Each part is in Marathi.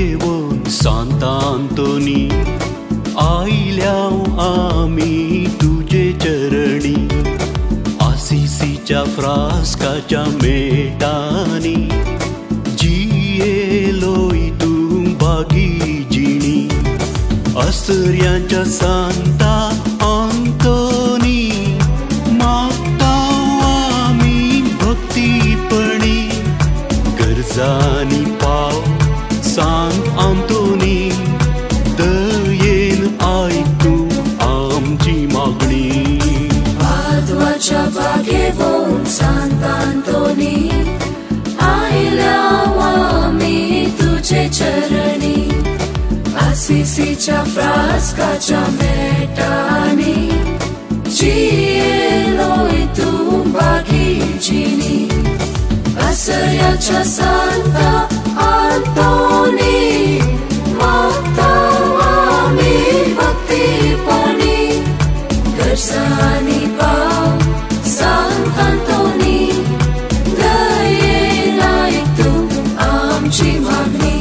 घेवन सांत आंतोनी आयल्या आमी तुजे चरणी आसिसीच्या फ्रास्काच्या मेटांनी जियेलोय तूं बागीजिणी असर्यांच्या सांता आंतोनी मागतां आमी भक्तीपणी गरजांनी पाव सांत आंतोनी दयेन आयकूं आमची मागणी पादवाच्या बागेवून सांत आंतोनी आयल्या आमी तुजे चरणी आसिसीच्या फ्रास्काच्या मेटांनी जियेलोय तूं बागीजिणी असर्याच्या सांता आंतोनी मागतां आमी भक्तीपणी गरजांनी पाव सांत आंतोनी दयेन आयक तूं आमची मागणी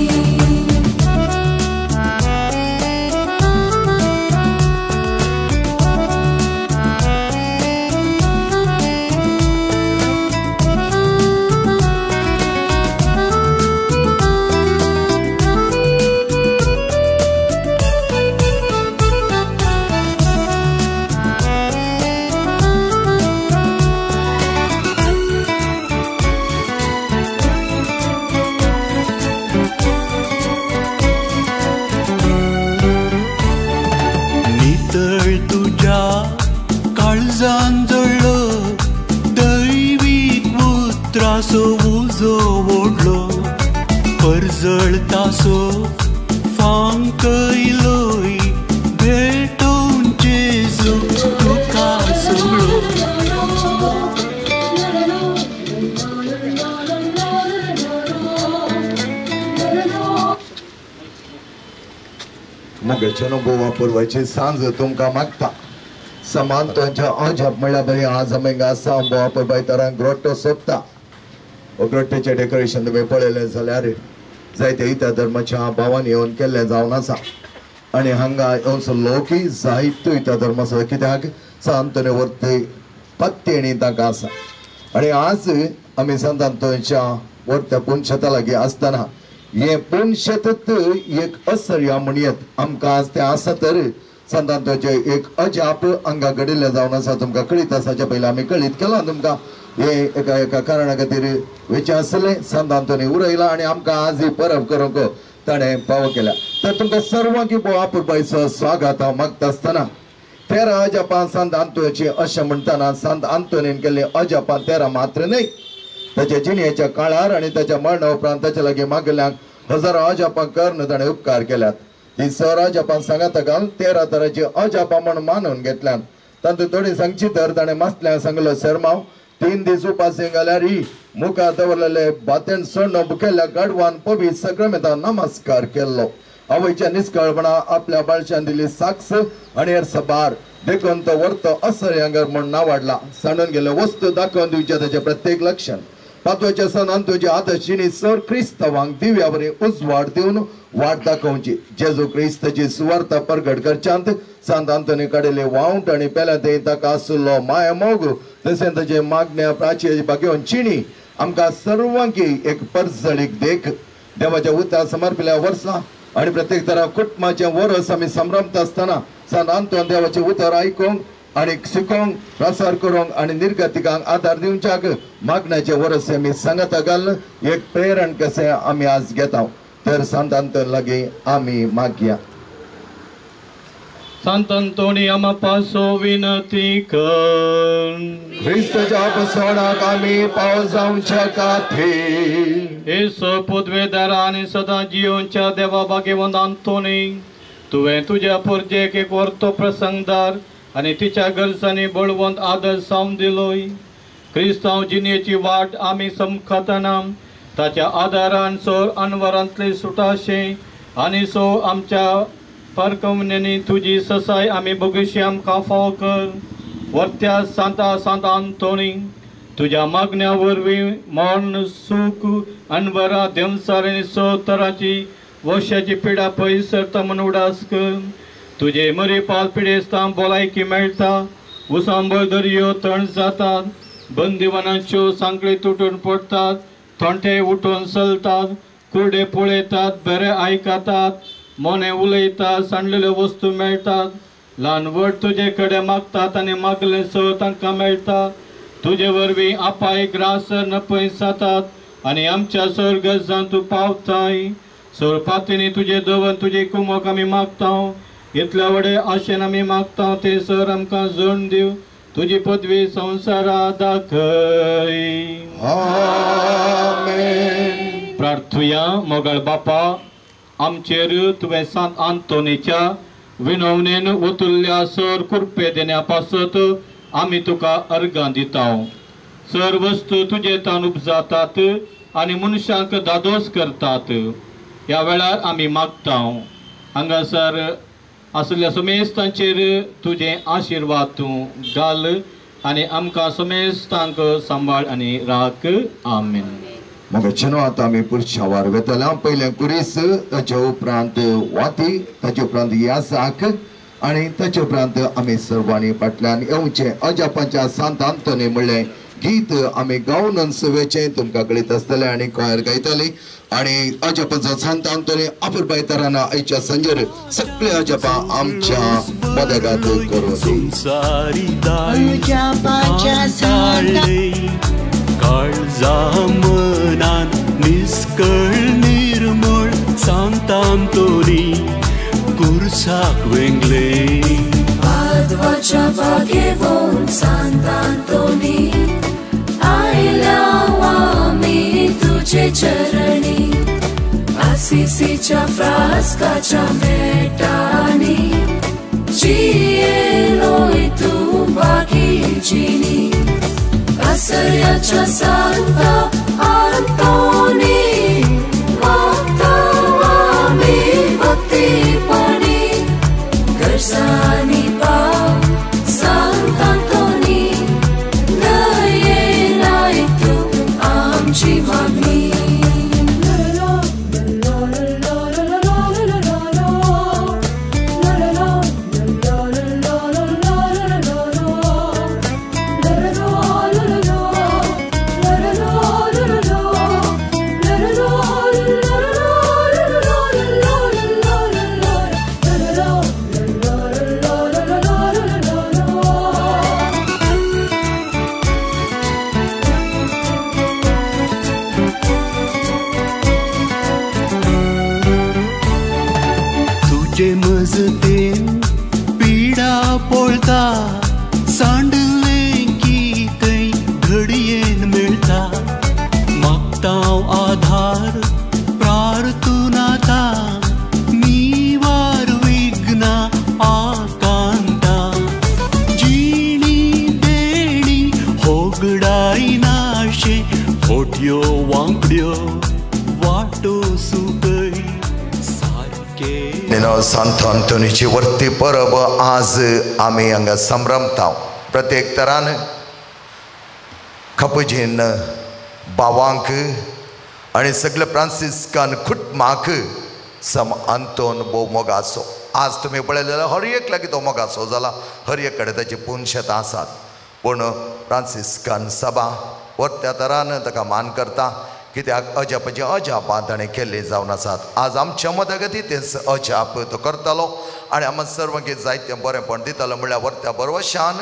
काळजांजळ्ळो दैवीक उत्रासो उजो ओडलो परजळतासो फांकयलोय भेटोवन जेजू तुका सोडलो मोगेचे बोवा पुरवायची सांज तुमकां मागता समान तुमच्या अजब म्हणल्यार बरी आज आमी आसा बोवा पुरवाय तरांक ग्रोट्टो सोंपता ग्रोट्टेचें डेकोरेशन तुमी पळयलें जाल्यार जायते इतर धर्माच्या भावांनी येवन केल्लें जावन आसा आनी हांगा येवन लोकूय जायत्यो इतर धर्म आसा कित्याक सांत वर्ती पत्तेणी ताका आसा आनी आज आमी सांत आंतोनीच्या वर्त्या पुणशेता लागीं आसतना हे पुणशेत एक असर्या म्हणयत आमकां आज तें आसा तर सांत आंतोनीचे एक अजाप हांगा घडिल्लें जावन आसा तुमकां कळीत आसाच्या पयलीं आमी कळीत केलां तुमकां हे एका कारणा खातीर वेचे आसलें सांत आंतोनी उरयला आनी आमकां आज ही परब करूंक ताणें फावो केल्या तर तुमकां सर्वांक बोवा पुरबायचो स्वागत हांव मागता आसतना 13 अजापां सांत आंतोनीची अशें म्हणटना सांत आंतोनीन केल्लीं अजापां 13 मात्र न्हय ताच्या जिणेच्या काळार आनी ताच्या मरणा उपरांत ताच्या लागीं मागल्यांक हजारो अजापां करून ताणें उपकार केल्यात ती 6 अजापां सांगात घाल 13 तरांची अजापां म्हण मानून घेतल्यान तातूंत थोडी सांगची तर ताणें मास्तल्यांक सांगलो शर्माव 3 दीस उपासी घाल्यार ही मुखार दवरलेले बातेन सोडून बुकेल्या गाडवान पवित्र सक्रामेंतान नमस्कार केल्लो आवयच्या निश्कळपणा आपल्या बाळशान दिली साक्ष आनी हेर देखून तो वर्तो असर्यांगर म्हण नावाडला सांडून गेले वस्तू दाखोवन दिवचे ताचे प्रत्येक लक्षण 5व्या सणान तुझे आदर्शिणी सर क्रिस्तवांक दिव्यावरी उजवाड दिवन वाट दाखोवची जेजू क्रिस्ताची सुवार्ता प्रगट करच्यांत सांत आंतोनी काडिल्ले वावंट आनी पेल्या ते ताका आसलो माया मोग तशें ताचे मागण्या प्राची घेवन चिणी आमकां सर्वांकी एक परजळीक देख देवाच्या उतार समर्पिल्ल्या वर्सां आनी प्रत्येक तरा कुटुंबाचे वर्स आमी संभ्रमत आसतना सांत आंतोन देवाचे उतर आयकूंक आनी शिकोवंक प्रसार करूंक आनी निर्गतिकांक आदार दिवच्याक मागण्याचे वर्स आमी सांगत घाल एक प्रेरण कशें आमी आज घेता तर सांत आंतोन लागीं आमी मागया सांत आंतोनी आमा पासो विनती कर ख्रिस्ताच्या पसोणाक आमी पाव जावच्या खातीर येसो पदवेदार आनी सदां जियोच्या देवा भाग्यवंत आंतोनी तुवें तुज्या पुरजेक एक वर्तो प्रसंगदार आनी तिच्या गरजांनी बळवंत आदर सावन दिलोय क्रिस्तांव जिणेची वाट आमी समखतना ताच्या आदारान सोर अनवरांतली सुटाशे आनी सो आमच्या परकमनेनी तुजी ससाय आमी बगुशी आमकां फाव कर वर्त्या सांत आंतोनी तुज्या मागण्या वरवीं मरण सूख अनवरां देंवसार आनी सो तरांची वर्षाची पिडा पयसरता म्हूण उडास कर. तुजे मरी पाल पिडेस्तां भलायकी मेळटा. उसांबळ दर्यो थंड जातात. बंदिवानाच्यो सांखळी तुटून पडटात. थोंटे उठून चलतात. कुर्डे पळयतात. बरे आयकतात. मोने उलयतात. सांडलेल्यो वस्तू मेळटात. ल्हान व्हड तुजे कडेन मागतात आनी मागलें सो तांकां मेळटा. तुजे वरवीं आपाय ग्रास नपय जातात आनी आमच्या सर्गजान तूं पावताय. सर पातींनी तुजे दवन तुजे कुमक आमी मागता. इतल्या व्हडे आशेन आमी मागता ते सर आमकां जण दिव. तुजी पदवी संवसारांत दाखय. आमेन. प्रार्थुया. मोगळ बापा, आमचेर तुवें सांत आंतोनीच्या विनवणेन वतुल्ल्या सर कुरपे देण्या पासत आमी तुका अर्गां दिता. सर वस्तू तुजे तान उपजातात आनी मनशांक दादोस करतात. ह्या वेळार आमी मागता. हांगासर असल्या समेस्तांचेर तुजें आशिर्वाद तूं घाल आनी आमकां समेस्तांक सांबाळ आनी राख. आमेन. मग चनो आता आमी पुढच्या वार वेतला. पयलें कुरीस, ताचे उपरांत वाती, ताचे उपरांत यासाक आनी ताचे उपरांत आमी सर्वांनी फाटल्यान येवचें. अजापाच्या सांत आंतोनी म्हणलें गीत आमी गावन सवेचें तुमकां कळीत आसतलें आनी कोयर गायतली. आनी अजापाचो सांत आंतोनी आपुरबाय तराना आयच्या संजेर सगळे अजापा आमच्या मदगात करूं. संसारी दाळले काळजा मनान निस्कळ निर्मळ सांत आंतोनी कुर्साक वेंगले. पादवाच्या बागेवून सांत आंतोनी आयल्या आमी तुजे चरणी. आसिसीच्या फ्रास्काच्या मेटांनी जियेलोय तूं बागीचीनी. आसर्याच्या सांता आंतोनी मागता आमी भक्तीपणी. गरजांनी पाव सांत आंतोनी दयेन आयक तूं आमची मागणी. तुजे मजतेन पिडा पळता. सांडलें की थंय घडयेन मेळटा. मागता आधार प्रार्थनाता. निवार विघ्ना आकांता. जिणी देणी होगडाय नाशे. खोट्यो वांगड्यो वाटो सुकय सारके. सांत आंतोनीची वर्ती परब आज आमी हांगा संभ्रमता. प्रत्येक तरान खपजीन बावांक आनी सगळे फ्रांसिस्कान कुटुंबाक सम आंतोन भोव मोगाचो. आज तुमी पळयलें जाल्यार हर एक लागीं तो मोगाचो जाला. हर एक कडेन ताची पुनशेतां आसात. पूण फ्रांसिस्कान सभा वर्त्या तरान ताका मान करता. कित्याक अजापाची अजापां ताणें केल्ली जावन आसात. आज आमच्या मदगती ते अजाप तो करतालो आनी आमी सर्वांक जायतें बरेंपण दितालो. म्हळ्यार वर्त्या बरवशान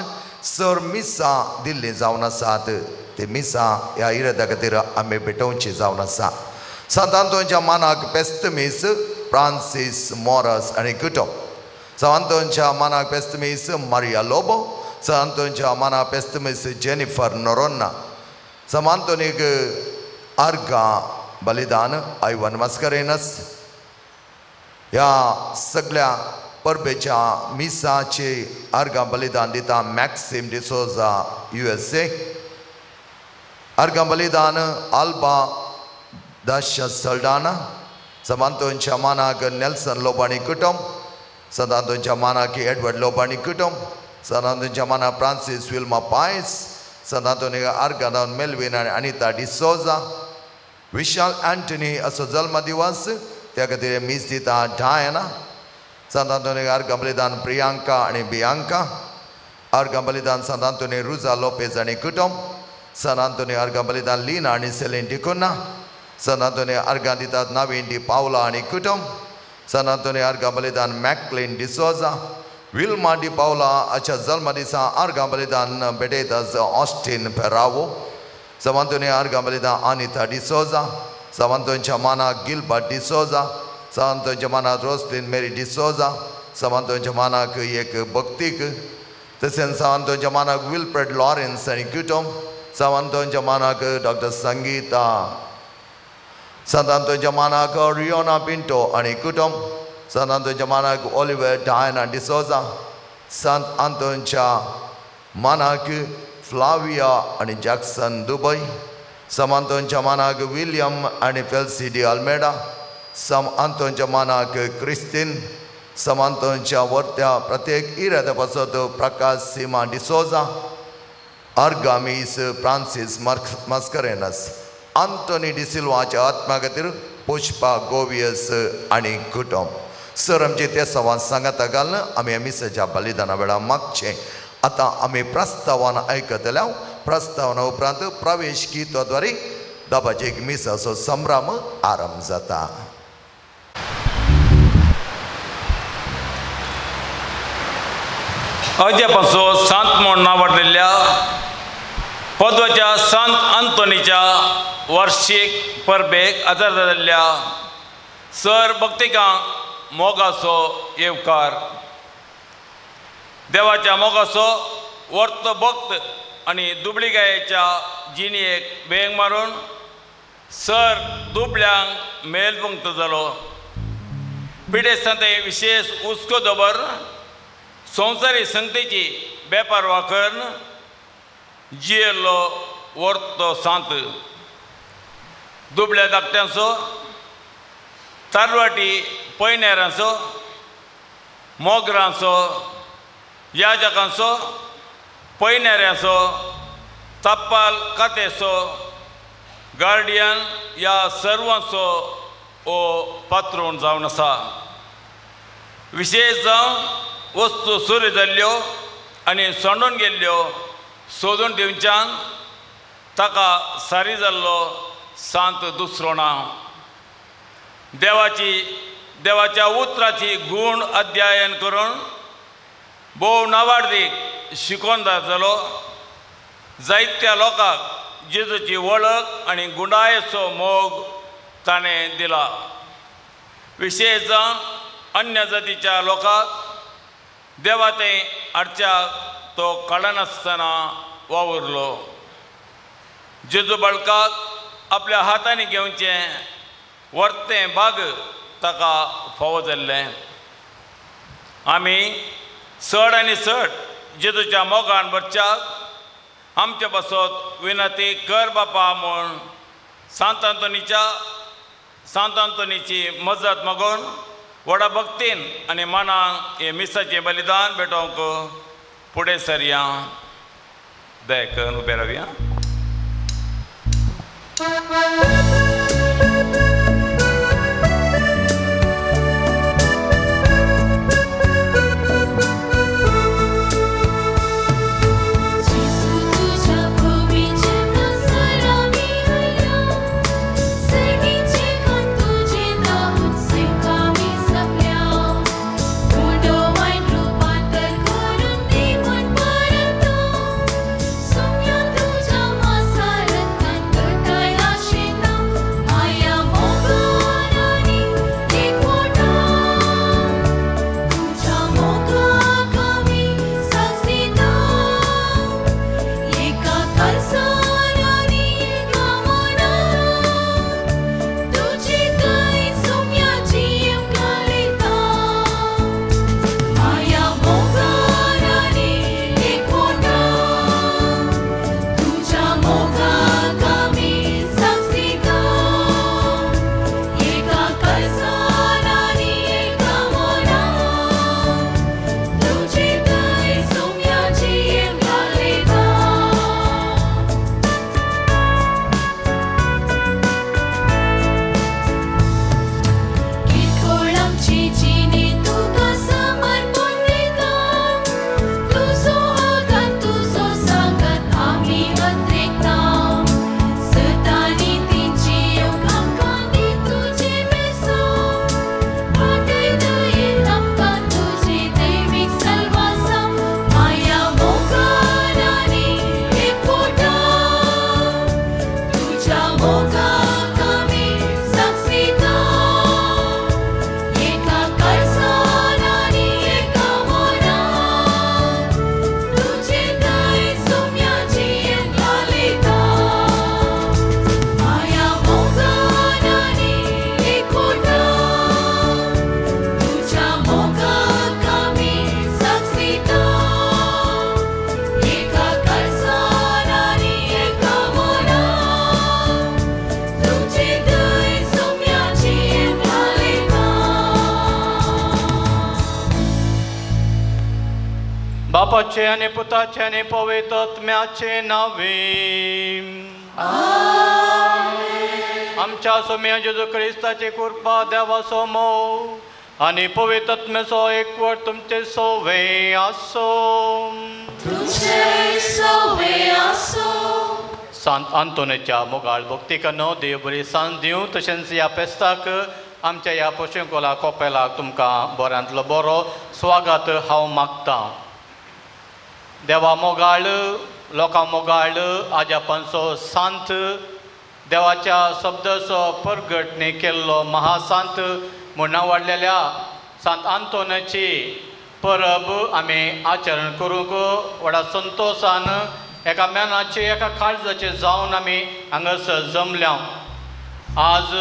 सर मिसां दिल्लीं जावन आसात. ते मिसां ह्या इरेदा खातीर आमी भेटोवची जावन आसा. सांत आंतोनच्या मानाक पेस्तमीस फ्रांसीस मॉरस आनी कुटुंब. सांत आंतोनच्या मानाक पेस्तमीस मारिया लोबो. सांत आंतोनच्या मानाक पेस्तमीस जेनिफर नोरोन्ना. सांत आंतोनीक अर्गां बलिदान आयवन मास्करेनस. ह्या सगळ्या परबेच्या मिसाचे अर्गां बलिदान दिता मॅक्सिम डिसोजा USA. अर्गां बलिदान आल्बा दाशा सल्डाना. सांत आंतोनच्या मानाक नेल्सन लोबाणी कुटुंब. सांत आंतोनच्या मानाक एडवर्ड लोबाणी कुटुंब. सांत आंतोनच्या मानाक फ्रांसीस विल्मा पायस. सांत आंतोनीक अर्गां दावन मेल्विन आनी अनिता डिसोजा. विशाल अँटनी असो जल्म दिवस त्या खातीर मीस दिता डायना Sant Antonio अर्घ बलिदान प्रियांका आणि बियांका अर्घ बलिदान Sant Antonio रुजा लोपेज आणि कुटुंब Sant Antonio अर्घ बलिदान लीना आणि सेलिन डिकोना Sant Antonio अर्घ दितात नवीन डी पावला आणि कुटुंब Sant Antonio अर्घ बलिदान मॅक्लिन डिसोजा विल्मा डी पावला अच्या जन्मदिसा अर्घ बलिदान बेडेदास ऑस्टिन पेरावो Sant Antonio अर्घ बलिदान अनिता डिसोजा Sant Antonioच्या मानाक गिल्बर्ट डिसोजा Sant Antonioच्या मानाक रोसलिन मेरी डिसोजा Sant Antonioच्या मानाक एक भक्तीक तसेच Sant Antonioच्या मानाक विल्फ्रेड लॉरेन्स आणि कुटुंब Sant Antonioच्या मानाक डॉक्टर संगीता Sant Antonioच्या मानाक रियोना पिंटो आणि कुटुंब Sant Antonioच्या मानाक ऑलिव्हर डायना डिसोजा Sant Antonioच्या मानाक फ्लाविया आणि जॅक्सन दुबई Sant Antonioच्या मानाक विलियम आणि फेल्सी डी अल्मेडा Sant Antonioच्या मानाक क्रिस्तीन Sant Antonioच्या वर्त्या प्रत्येक इराद्या पासत प्रकाश सीमा डिसोजा आर्गामीस फ्रांसिस मस्करेनस आंतोनी डिसिल्वाच्या आत्मा खातीर पुष्पा गोवियस आणि कुटुंब सर आमचे ते संवाद सांगात घालून आमी मिसाच्या बलिदाना वेळा मागचे आता आमी प्रस्तावना आयकतल्या प्रस्तावना उपरांत प्रवेश गीताद्वारे दाबाचे एक मिसाचो संभ्रम आरंभ जाता. अद्यापासून सांत म्हणून नावाडलेल्या पद्वाच्या सांत आंतोनीच्या वार्षिक परबेक आदार जाल्ल्या सर भक्तिकांक मोगाचो येवकार. देवाच्या मोगाचो वर्त भक्त आणि दुबळीगायेच्या जिणेक वेग मारून सर दुबळ्यांक मेलपंक्त जालो. पिडेस्तांत विशेष उस्को दवर संवसारी संगतीची बेपारवा करून जियेल्लो वर्तो सांत दुबळ्या धाकट्यांचो तारवाटी पैनेरांचो मोगरांचो याजकांचो पैनेऱ्यांचो तप्पाल कातेचो गार्डियन ह्या सर्वांचो ओ पात्रोण जावन आसा. विशेष जावन वस्तू सुरू जाल्ल्यो आनी सोडून गेल्ल्यो सोदून दिवच्यान ताका सारी जाल्लो सांत दुसरो ना. देवाच्या उतराची गूण अध्ययन करून भोव नावाडीक शिकोवन जालो. जायत्या लोकांक जेजूची वळख आनी गुणायेचो मोग ताणें दिला. विशेष जावन अन्य जातीच्या लोकांक देवा ते हाडच्याक तो कळनासतना वावुरलो. जेजू बाळकाक आपल्या हातांनी घेवचें वर्तें भाग ताका फावो जाल्लें. आमी चड आनी चड जेजूच्या मोगान भरच्याक आमचे बसत विनंती कर बापा म्हूण सांत आंतोनीची मजत मागून व्हडा भक्तीन आनी मनान हे मिसाचें बलिदान भेटोवंक फुडें सरया. दया करून उबे रावया. बापाचे आणि पुताचे आणि पवित्र आत्म्याचे नावे. आमच्या सोम्या जेजू क्रिस्ताची कृपा देवा समोर आणि पवित्र आत्म्याचो एकवट तुमचे सोवे आसो. सांत आंतोनेच्या मोगाळ भक्तीकनो देव बरी सांज दिवं. तशेंच ह्या फेस्ताक आमच्या ह्या पोशिंकोला कोपेलाक तुमकां बऱ्यांतलो बरो स्वागत हांव मागतां. देवा मोगाळ लोकां मोगाळ आजापांचो सांत देवाच्या शब्दाचो परगटणे केल्लो महासांत म्हूण वाडलेल्या सांत आंतोनाची परब आमी आचरण करूंक व्हडा संतोशान एका मेनाचे एका काळजाचे जावन आमी हांगासर जमल्या. आज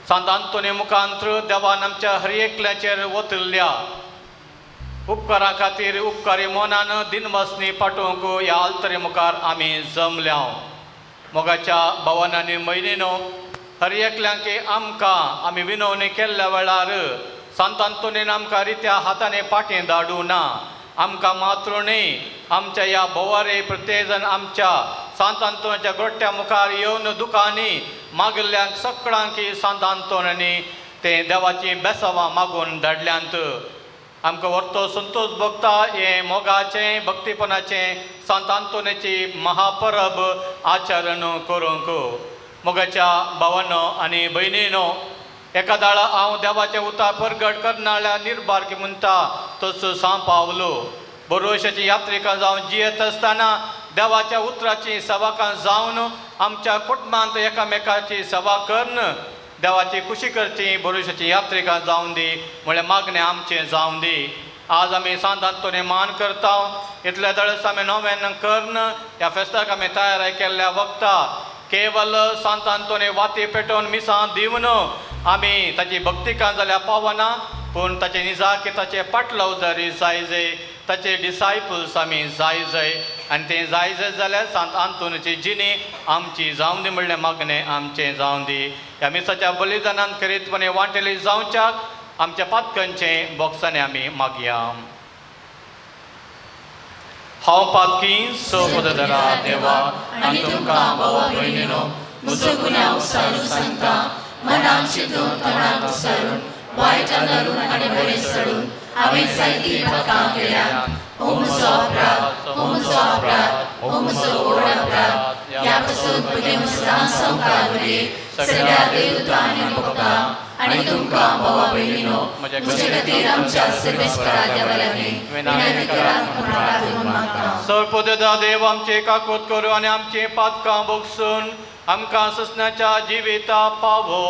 सांत आंतोनी मुखांतर देवान आमच्या हर एकल्याचेर वतल्ल्या उपकारा खातीर उपकारी मनान दिनवासनी पाठोवंक ह्या आल्तरे मुखार आमी जमल्या. मोगाच्या भावांनी मैनीनो हर एकल्यांक आमकां आमी विनवणी केल्ल्या वेळार सांत आंतोनीन आमकां रित्या हातांनी पाटी धाडूं ना. आमकां मात्र न्ही आमच्या ह्या बोवारे प्रत्येक जण आमच्या सांत आंतोनाच्या गोट्ट्या मुखार येवन दुखांनी मागल्ल्यांक सगळ्यांक सांत आंतोनानी ते देवाची बेसांवां मागून धाडल्यांत. आमकां व्हरतो संतोश भोगता हे मोगाचें भक्तीपणाचें सांत आंतोनीची महापरब आचरण करूंक. मोगाच्या भावांनो आनी भयणीनो एका दाळा हांव देवाचें उतार परगट करनाळ्या निर्बारकी म्हणटा तसो सांपावलो. बरोवशाची यात्रिकां जावन जियेत आसतना देवाच्या उतराची सेवकां जावन आमच्या कुटुंबांत एकामेकाची सेवा करन देवाची खुशी करची बरोवशाची यात्रिकां जावन दी म्हळ्यार मागणें आमचें जावन दी. आज आमी सांत आंतोनी मान करता. इतले दळस आमी नोवेन करन ह्या फेस्ताक आमी तयारी केल्ल्या वखदां केवल सांत आंतोनी वाती पेटोवन मिसां दिवन आमी ताची भक्तिकां जाल्यार पावना पूण ताचे निजाकी ताचे पाटलावदारी जायजे ताचे डिसायपल्स आमी जाय आनी तें जाय जाल्यार सांत आंतोनीची जिणी आमची जावन दी म्हणलें मागणें आमचें जावन दी. ह्या मिसाच्या बलिदानान खरीतपणे वांटेली जावच्याक आमच्या पातकांचें बोगसाने आमी मागया. हांव पातकी सोपदरा देवा आनी तुमकां भावा भयणीनो म्हजो गुन्यांव विसरून सांगता. मनान चिंतून तोंडाक विसरून वायट नरून आनी बरें सडून हांवें जायतीं पातकां केल्यां. हो म्हजो अपराध, हो म्हजो अपराध, हो म्हजो व्हड अपराध. ह्या पासून पयलीं मुसलां संवकार बरी सगळ्या देवतां आनी भक्तां आनी तुमकां भावा भयणीनो म्हजे खातीर आमच्या सर्वेस्परा देवा लागीं विनंती करात मागता. सर्वोदया देव आमचे काकोत करूं आनी आमची पातकां भोगसून आमकां ससनाच्या जिविता पावो.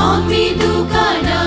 Ambi dukana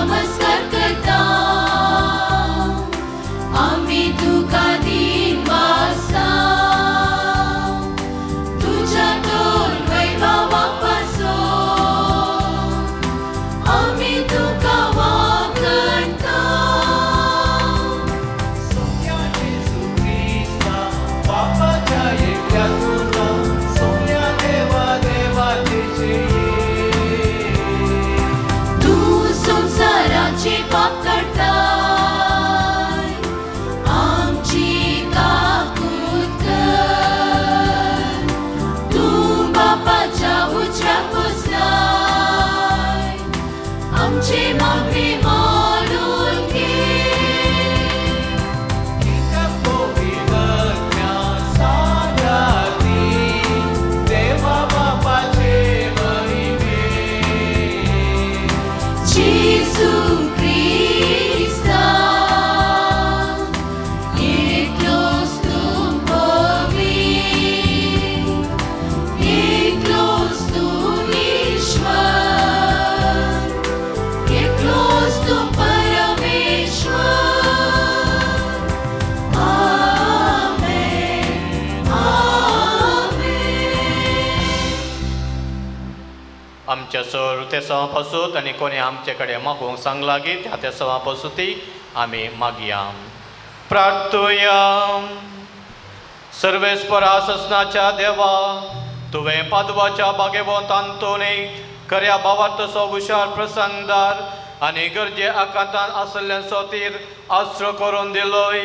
आमच्या सर ते सवा पासूत आनी कोणी आमचे कडेन मागूंक सांगला की त्या सवा पासूती आमी मागया. प्रार्थुया. सर्वेस्परा ससनाच्या देवा, तुवें पादवाच्या बागेवंत आंतोनी खऱ्या भावार्थ तसो हुशार प्रसंगदार आनी गरजे आकांतान आसल्ल्यांचो तीर आस्रो करून दिलोय.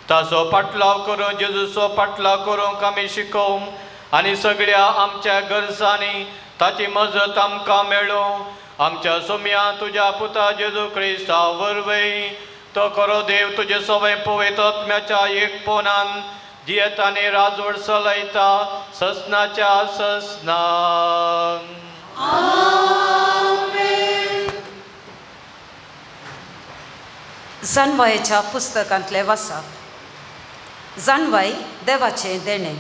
ताचो पाटलाव करून जेजूचो पाटलाव करूंक आमी शिकोवं आनी सगळ्या आमच्या गरजांनी ताची मजत आमकां मेळूं. आमच्या सोम्या तुज्या पुता जेजू क्रिस्ता वरवय. तो खरो देव तुजे सवय पवित्र आत्म्याच्या एकपणान जियेतानी राजवट चलयता ससनाच्या ससनान. जाणवायेच्या पुस्तकांतले वाचप. जाणवाय देवाचें देणें.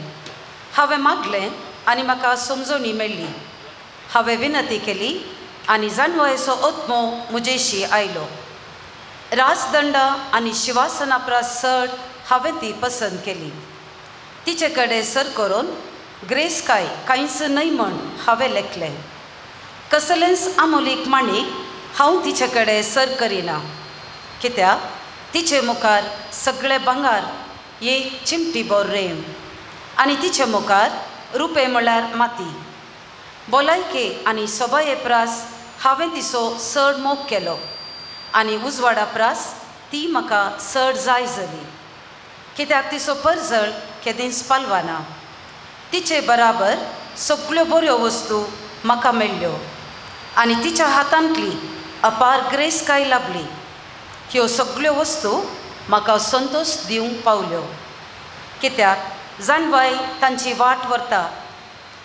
हांवें मागलें आनी म्हाका समजोणी मेळ्ळी. हांवें विनंती केली आनी जाणवायेचो आत्मो म्हजेशी आयलो. राजदंड आनी शिवासना प्रसड हांवें ती पसंत केली. तिचे कडेन सर करून ग्रेस कांयच न्हय म्हण हांवें लेखलें. कसलेंच आमोलीक माणीक हांव तिचे कडेन सर करिना, कित्याक तिचे मुखार सगळें भांगार एक चिमटी भर रेम आनी तिचे मुखार रुपे म्हळ्यार माती. भलायके आनी सोबाये प्रास हांवें तिचो चड मोग केलो आनी उजवाडा प्रास ती म्हाका चड जाय जाली, कित्याक तिचो परजळ केदींच पालवाना. तिचे बराबर सगळ्यो बऱ्यो वस्तू म्हाका मेळ्ळ्यो आनी तिच्या हातांतली अपार ग्रेस लाभली. ह्यो सगळ्यो वस्तू म्हाका संतोश दिवंक पावल्यो, कित्याक जाणवाय तांची वाट व्हरता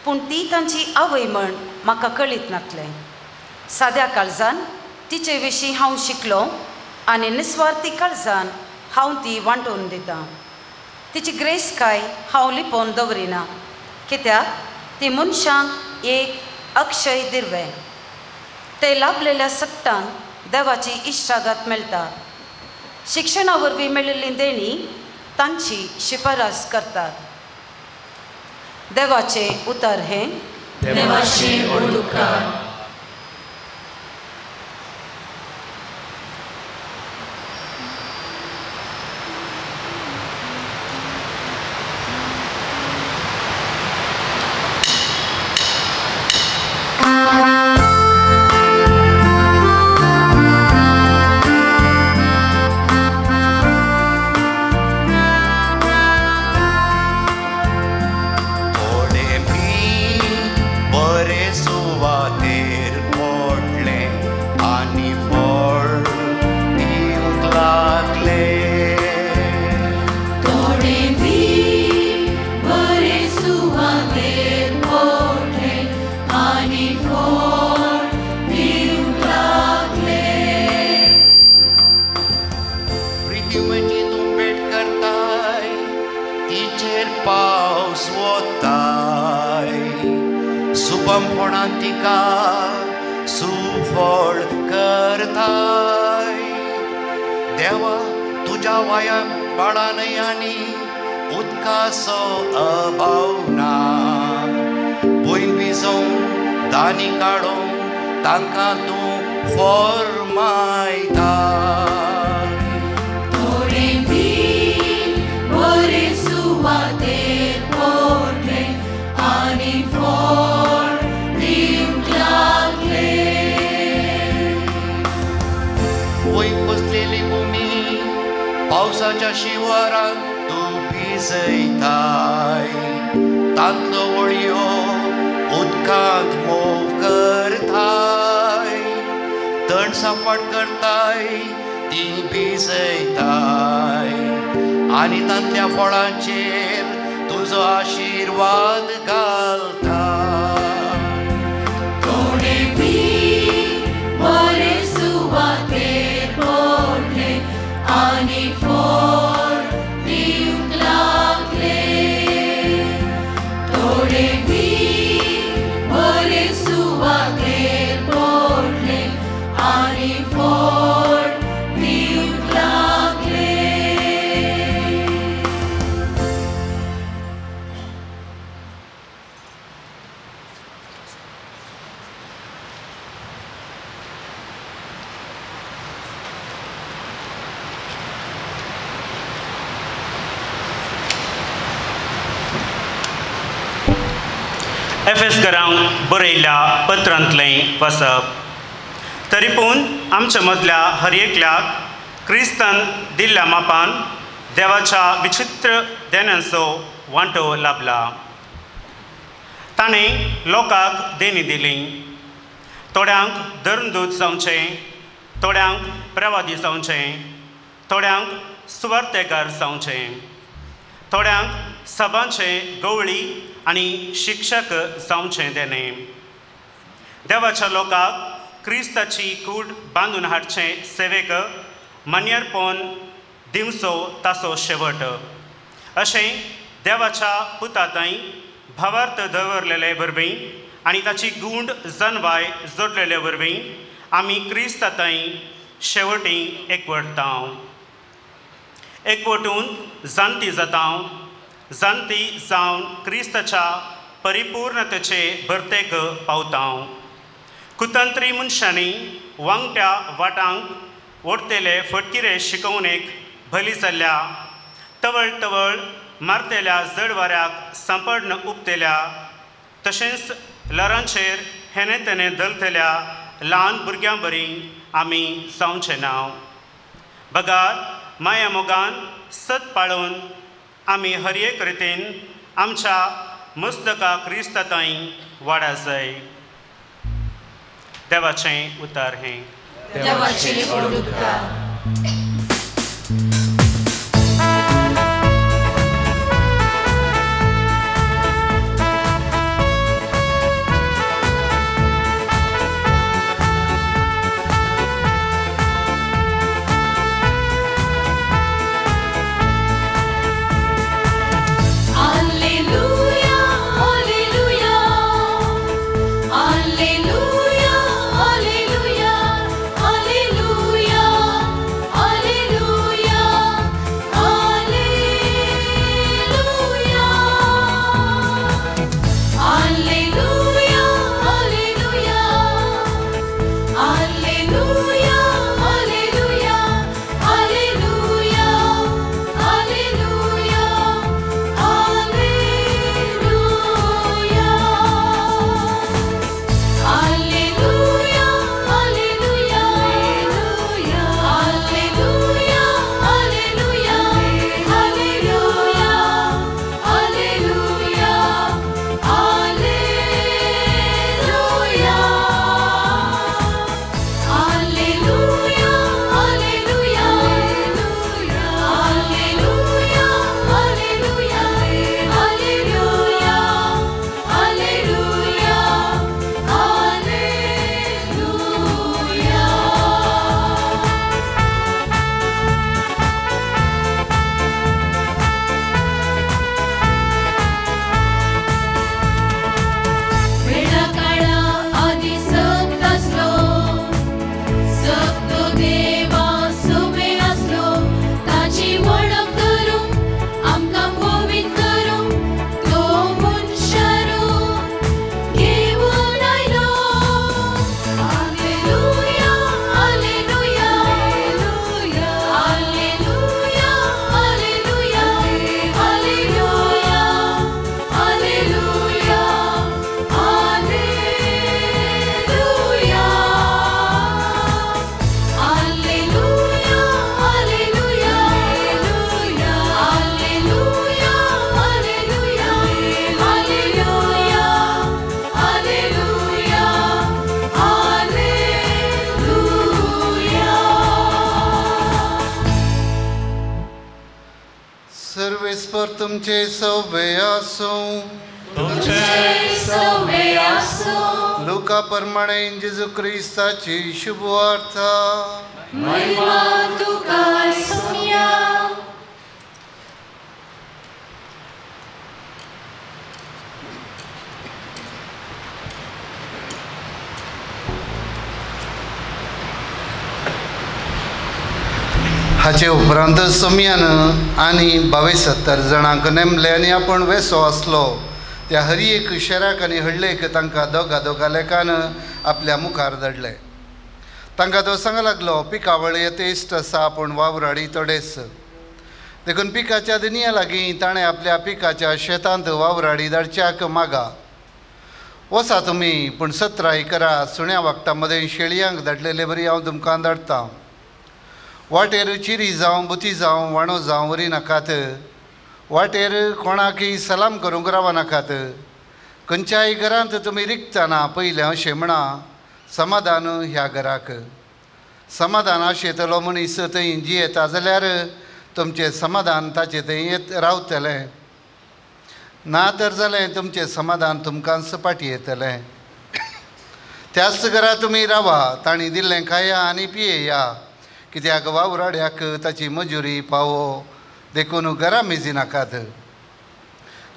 पूण ती तांची आवय म्हण म्हाका कळीत नासलें. साद्या काळजान तिचे विशीं हांव शिकलो आनी निस्वार्थी काळजान हांव ती वांटून दितां. तिची ग्रेस हांव लिपोवन दवरिना, कित्याक ती मनशांक एक अक्षय दिर्वें. ते लाभलेल्या सट्टान देवाची इश्टागत मेळटा. शिक्षणा वरवीं मेळिल्ली देणी तांची शिफारस करतात. देवाचें उतर हें. देवाची ओडुकार. सुफळ करताय. देवा तुज्या वाया बाळानय आनी उदकाचो अभाव ना. भुंय भिजोवन दानी काडून तांकां तूं फर्मायता. थोडे बी बरे सुवातेर पडले आनी फळ दिवंक लागले. वयर बसलेली भुमी पावसाच्या शिवारान तूं भिजयताय. तांतलो वळयो उदकांत मोव करताय. तण सापड करताय ती भिजयताय आनी तांतल्या फळांचेर तुजो आशिर्वाद घालता. थोडे बी बरे सुवातेर पडले आनी फळ दिवंक लागले. थोडे बी बरे सुवातेर पडले आनी फळ दिवंक लागले. एफेसकारांक बरयल्ल्या पत्रांतलें वचप. तरी पूण आमच्या मदल्या हर एकल्याक क्रिस्तान दिल्ल्या मापान देवाच्या विचित्र देण्यांचो वांटो लाभला. ताणें लोकांक देणी दिली. थोड्यांक धर्मदूत जावचें, थोड्यांक प्रवादी जावचें, थोड्यांक सुवार्थेकार जावचें, थोड्यांक सभांचे गवळी आनी शिक्षक जावचें देणें. देवाच्या लोकांक क्रिस्ताची कूड बांदून हाडचें सेवेक मान्यरपण दिवचो ताचो शेवट अशें देवाच्या पुतांतय भावार्थ दवरलेले वरवीं आनी ताची गूंड जनवाय जोडलेले वरवीं आमी क्रिस्तांतय शेवटी एकवटता. एकवटून जाणटी जाता, जाणटी जावन क्रिस्ताच्या परिपूर्णतेचे भरतेक पावता. कुतंत्री मनशांनी वांगट्या वाटांक ओडतेले फटकिरे शिकोवणेक भली जाल्ल्या, तवळ तवळ मारतेल्या जड वाऱ्याक सांपडन उपतेल्या, तशेंच लरांचेर हेने तेने दलतल्या ल्हान भुरग्यां बरी आमी जावचें ना. बगार माया मोगान सत पाळून आमी हर एक रितीन आमच्या मस्तका क्रिस्तांतय वाडा जाय. देवाचें उतार हें. देवाचें उतार. तुमचे सव्वे आसूं. लुका प्रमाणे जेजू क्रिस्ताची शुभवार्ता. हाचे उपरांत सोमयान आनी 22-70 जाणांक नेमले आनी आपण वेसो आसलो त्या हरी एक शहराक आनी हडलेक तांकां दोगा लेखान आपल्या मुखार धाडले. तांकां तो सांगूंक लागलो, पिकावळ येतेश्ट आसा पूण वावराडी थोडेच. देखून पिकाच्या दिनया लागीं ताणें आपल्या पिकाच्या शेतांत वावराडी धाडच्याक मागा. वसा तुमी पूण सत्राय करा सुण्या वागता मदें शेळयांक धाडलेले बरी हांव तुमकां धाडटां. वाटेर चिरी जावं बुती जावं वाणो जावं वरी नाकात. वाटेर कोणाकय सलाम करूंक रावा नाकात. खंयच्याय घरांत तुमी रिगतना पयलें अशें म्हणा समाधान ह्या घराक. समाधान आशेतलो मनीस थंय जियेता जाल्यार तुमचें समाधान ताचे थंय रावतलें. ना तर जालें तुमचें समाधान तुमकां सपाटी येतलें. त्याच घरा तुमी रावा, तांणी दिल्लें खाया आनी पियेया, कित्याक वावराड्याक ताची मजुरी पावो, देखून घरा मेजी नाकात.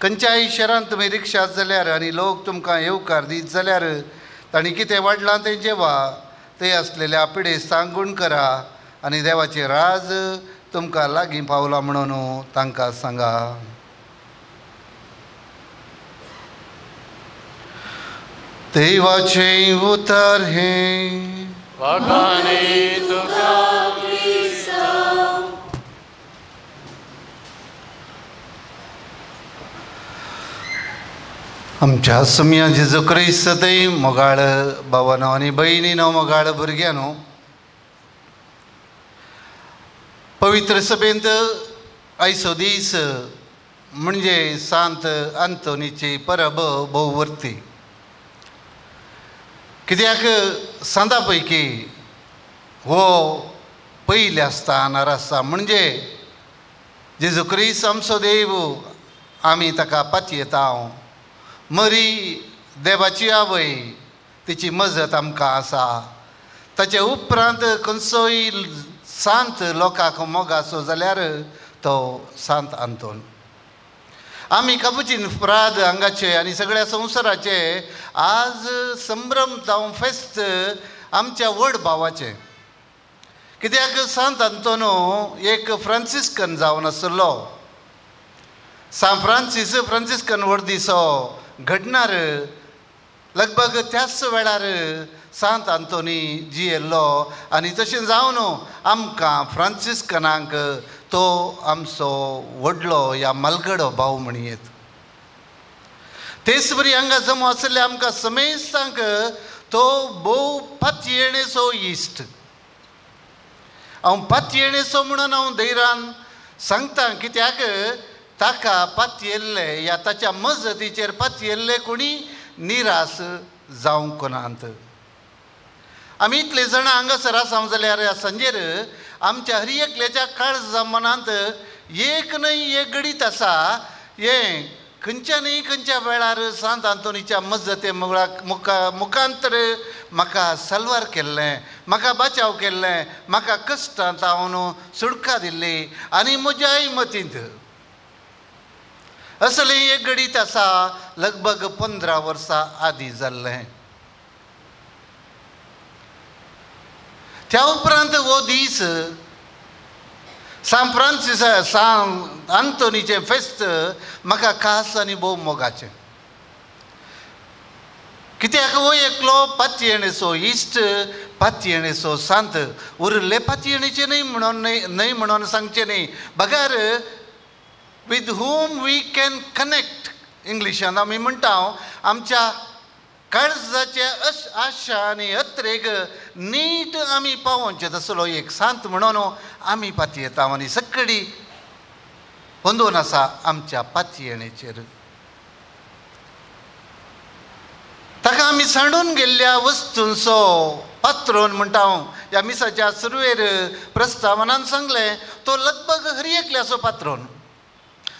खंयच्याय शहरांत तुमी रिक्षात जाल्यार आनी लोक तुमकां येवकार दीत जाल्यार तांणी कितें वाडलां तें जेवा, थंय आसलेल्या पिडेस्तांक गूण करा आनी देवाचें राज तुमकां लागीं पावलां म्हणून तांकां सांगा. देवाचें उतर हें आमच्या सम्या जेजू क्रिस्त थंय मोगाळ भावानो आनी भयणीनो मोगाळ भुरग्यानो, पवित्र सभेंत आयचो दीस म्हणजे सांत आंतोनीची परब भोव वर्ती. कित्याक सांता पैकी हो पयले आसता नार आसता, म्हणजे जेजू क्रिस्त आमचो देव, आमी ताका पातयेता. मरी देवाची आवय, तिची मजत आमकां आसा. ताचे उपरांत खंयचोय सांत लोकांक मोगाचो जाल्यार तो सांत आंतोन. आमी कापुचीन फ्राद हांगाचे आनी सगळ्या संवसाराचे आज संभ्रम जावं फेस्त आमच्या व्हड भावाचे. कित्याक सांत आंतोनो एक फ्रांसिस्कन जावन आसलो. सांत फ्रांसिस्कन वर्दिसो घडणार लगभग त्याच वेळार सांत आंतोनी जियेल्लो. आनी तशें जावन आमकां फ्रांसिस्कनांक तो आमचो व्हडलो या मालगडो भाव म्हणयेत. तेच बरी हांगा जमो आसले आमकां समेस्तांक तो भोव पातयेणेचो इश्ट. हांव पातयेणेचो म्हणून हांव धैर्यान सांगता, कित्याक ताका पातयेल्ले या ताच्या मजतीचेर पातयेल्ले कोणी निराश जावंक नात. आमी इतले जाणां हांगासर आसा जाल्यार ह्या सांजेर आमच्या हर एकल्याच्या काळजा मनांत एक न्हय एक गडीत आसा. हें खंयच्या न्हय खंयच्या वेळार सांत आंतोनीच्या मजते मुखांतर म्हाका साल्वार केल्लें, म्हाका बचाव केल्लें, म्हाका कश्टांत हांव सुटका दिल्ली आनी म्हज्याय मतींत असलें एक गडीत आसा. लगभग 15 वर्सां आदीं जाल्लें. त्या उपरांत हो दीस सांत आंतोनीचें फेस्त म्हाका खास आनी भोव मोगाचें. कित्याक हो एकलो पातयेणेचो इश्ट, पातयेणेचो सांत. उरले पातयेणेचें न्हय म्हणून सांगचें न्ही. बगार with whom we can connect, इंग्लिशान आमी म्हणटा आमच्या काळजाच्या आशा आनी अत्रेक नीट आमी पावोवचे तसलो एक सांत म्हणून आमी पातयेता. आनी सगळी बंदून आसा आमच्या पातयेणेचेर. ताका आमी सांडून गेल्ल्या वस्तूंचो पात्रोन म्हणटा हांव. ह्या मिसाच्या सुरवेर प्रस्तावनान सांगलें तो लगभग हर एकल्याचो पात्रोन,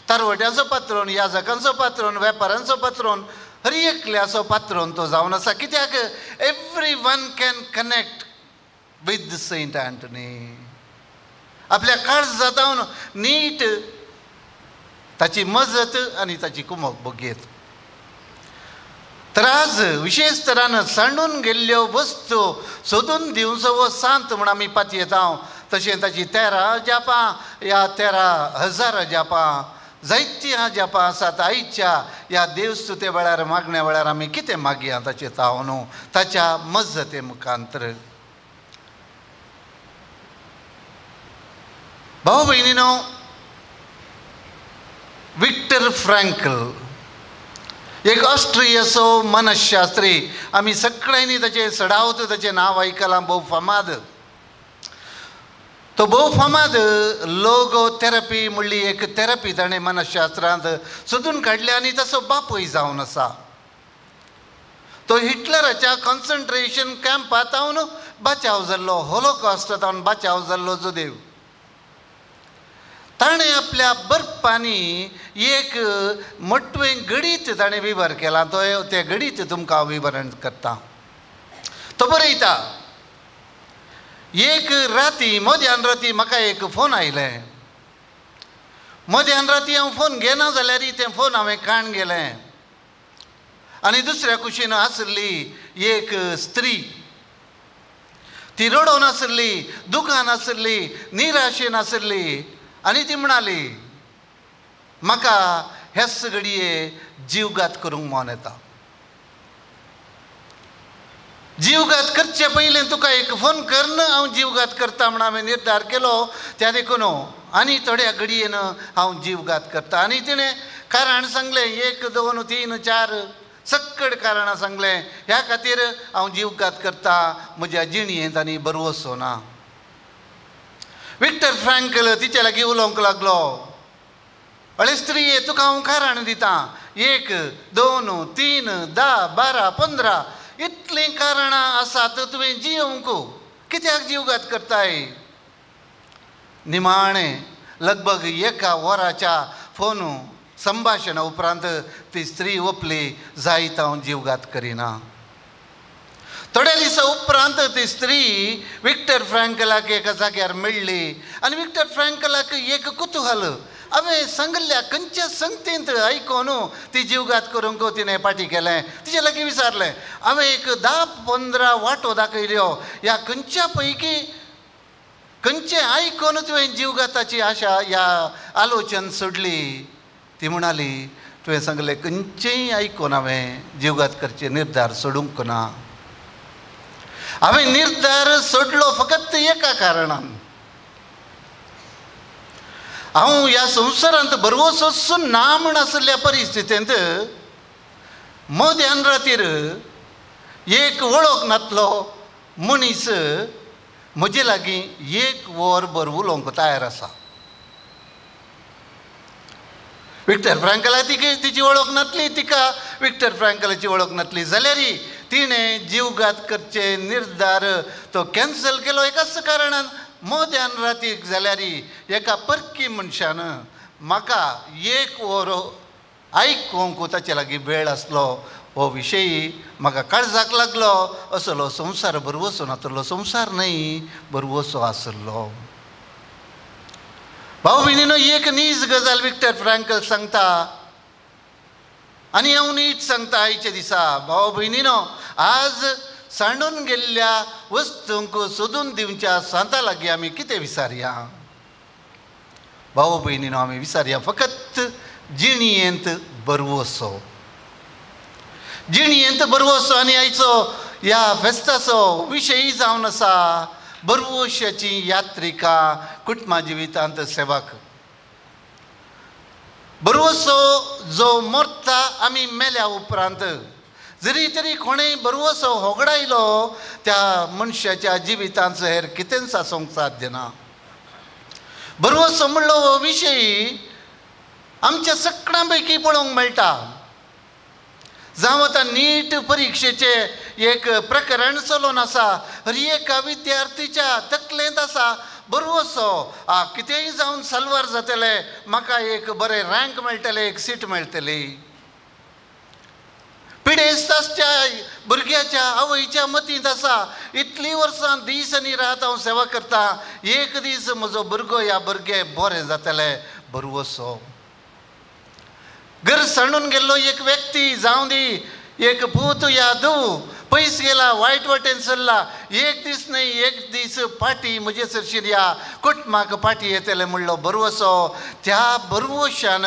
तारवट्याचो पात्रोन, याजकांचो पात्रोन, वेपाऱ्यांचो पात्रोन, हर एकल्याचो पात्रोन तो जावन आसा. कित्याक everyone can connect with saint Antony. आपल्या काळजांत नीट ताची मजत आनी ताची कुमक बगयत. तर आज विशेष तरान सांडून गेल्ल्यो वस्तू सोदून दिवचो हो सांत म्हूण आमी पातयेता. तशें ताची 13 जापां या 13,000 जापां जायतीं जापां आसात. आयच्या ह्या देवस्तुते वेळार मागण्या वेळार आमी कितें मागया ताचें ताव न्हू, ताच्या मजते मुखांतर. भाव भयणीनो, विक्टर फ्रँकल एक ऑस्ट्रियसो मनशास्त्री, आमी सगळ्यांनी ताचे सडावत ताचें नांव आयकलां, भोव फामाद. तो भोव फामाद लोगो थेरपी म्हणली एक थेरपी ताणें मनशास्त्रांत सोदून काडली आनी ताचो बापूय जावन आसा. तो हिटलराच्या कॉन्सन्ट्रेशन कॅम्पांत बचाव जाल्लो, होलोकॉस्टांत बचाव जाल्लो जुदेव. ताणें आपल्या बर्फांनी एक मोठवें गणीत ताणें विवर केला. तो तें गणीत तुमकां हांव विवरण करता. तो बरयता, एक राती मध्यान राती म्हाका एक फोन आयलें. मध्यान राती हांव फोन घेना जाल्यार तें फोन हांवें काण गेलें आनी दुसऱ्या कुशीन आसली एक स्त्री. ती रडोन आसली, दुखान आसली, निराशेन आसली आनी ती म्हणाली, म्हाका हेच घडये जीवघात करूंक मन येता. जीवघात करचे पयलें तुका एक फोन करन हांव जीवघात करता म्हण हांवें निर्धार केलो. त्या देखून आनी थोड्या घडयेन हांव जीवघात करता. आनी तिणें कारण सांगलें, 1 2 3 4 सक्कड कारणां सांगलें. ह्या खातीर हांव जीवघात करता, म्हज्या जिणयेंत आनी बरो वचो ना. विक्टर फ्रँकल तिचे लागीं उलोवंक लागलो, अळे स्त्रिये तुका हांव कारण दितां, 1 2 3 10 12 15 इतलीं कारणां आसात तुवें जियोंक, कित्याक जीवघात करताय. निमाणें लगभग 1 वराच्या फोन संभाशणा उपरांत ती स्त्री ओपली, जायत हांव जीवघात करिना. थोड्या दिसा उपरांत ती स्त्री विक्टर फ्रँकलाक एका जाग्यार मेळ्ळी आनी विक्टर फ्रँकलाक एक कुतूहल. हांवें सांगल्ल्या खंयच्या संगतींत आयकोन ती जीवघात करूंक तिणें फाटीं केलें. तिचे लागीं विचारलें, हांवें एक 10-15 वाटो दाखयल्यो, ह्या खंयच्या पैकी खंयचें आयकोन तुवें जीवघाताची आशा ह्या आलोचन सोडली. ती म्हणाली, तुवें सांगलें खंयचेंय आयकोन हांवें जीवघात करचे निर्धार सोडूंक ना. हांवें निर्धार सोडलो फकत एका कारणान, हांव ह्या संवसारांत बरवसोच ना म्हण आसल्या परिस्थितींत मध्यान रातीर एक वळख नातलो मनीस म्हजे लागीं 1 वर भर उलोवंक तयार आसा. विक्टर फ्रँकला तिची वळख नासली, तिका विक्टर फ्रँकलाची वळख नासली जाल्यार तिणें जीवघात करचे निर्धार तो कॅन्सल केलो एकाच कारणान, मध्यान रातीक जाल्यार एका परकी मनशान म्हाका 1 वर आयकोंक ताचे लागीं वेळ आसलो. हो विशय म्हाका काळजाक लागलो. असलो संवसार बरवसो नातलो, संवसार न्हय बरवसो आसलो. भाऊ भयणीनो, एक नीज गजाल विक्टर फ्रँकल सांगता आनी हांव नीट सांगता आयच्या दिसा. भाऊ भयणीनो, आज सांडून गेल्ल्या वस्तूंक सोदून दिवच्या सांता लागीं आमी कितें विचारया? भाऊ भयणीनो, आमी विचारया फकत जिणयेंत बरवसो, जिणयेंत बरवसो. आनी आयचो ह्या फेस्ताचो विशय जावन आसा बरवश्याची यात्रिका कुटुंबा जिवितांत सेवाक. बरवसो जो मरता आमी मेल्या उपरांत, जरी तरी कोणेंय बरवसो होगडायलो त्या मनशाच्या जिवितांत हेर कितेंच आसूंक साध्य ना. बरवसो म्हणलो हो विशय आमच्या सगळ्यां पैकी पळोवंक मेळटा. जावं आतां नीट परिक्षेचे एक प्रकरण चलोवन आसा, हर एका विद्यार्थीच्या तकलेंत आसा बरवसो कितेंय जावन सलवार जातलें, म्हाका एक बरें रँक मेळटलें, एक सीट मेळटली. पिडेस्तासच्या भुरग्याच्या आवयच्या मतींत आसा, इतलीं वर्सां दीस आनी रात हांव सेवा करतां, एक दीस म्हजो भुरगो ह्या भुरगें बरें जातलें, बरवसो. घर सांडून गेल्लो एक व्यक्ती जावं दी, एक पूत या धूव पयस गेला, वायट वाटेन चल्ला, एक दीस न्हय एक दीस फाटी म्हजे सरशीर या कुटुंबाक फाटी येतले म्हणलो बरवसो. त्या बरवशान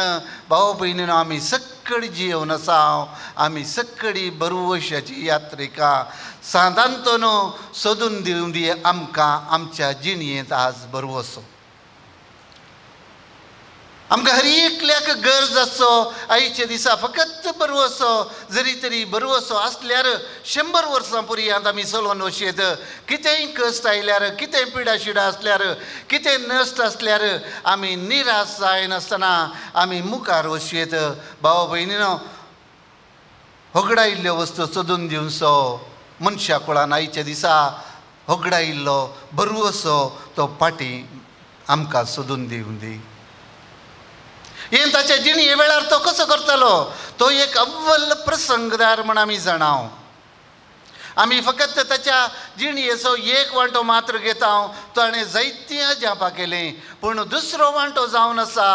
भाव भयणीनो आमी सक्कड जियोवन आसा. आमी सक्कडी बरवशाची यात्रिका. सादांतोन सोदून दिवं दी आमकां आमच्या जिणयेंत आज बरवसो. आमकां हर एकल्याक गरज आसो आयचे दिसा फकत बरो असो जरी तरी बरो असो आसल्यार 100 वर्सां पर्यंत आमी चलोवन वचेत. कितेंय कश्ट आयल्यार, कितेंय पिडा शिडा आसल्यार, कितेंय नश्ट आसल्यार आमी निराश जायनासतना आमी मुखार वचेत. भाव भयणीनो, होगडायिल्ल्यो वस्तू सोदून दिवचो. मनशा कुळान आयच्या दिसा होगडायिल्लो बरो असो तो पाटी आमकां सोदून दिवं दी. हे ताच्या जिणे वेळार तो कसो करतालो? तो एक अव्वल प्रसंगदार म्हण आमी जाणाव. आमी फकत ताच्या जिणयेचो एक वांटो मात्र घेता. ताणें जायतीं अजापां केलीं, पूण दुसरो वांटो जावन आसा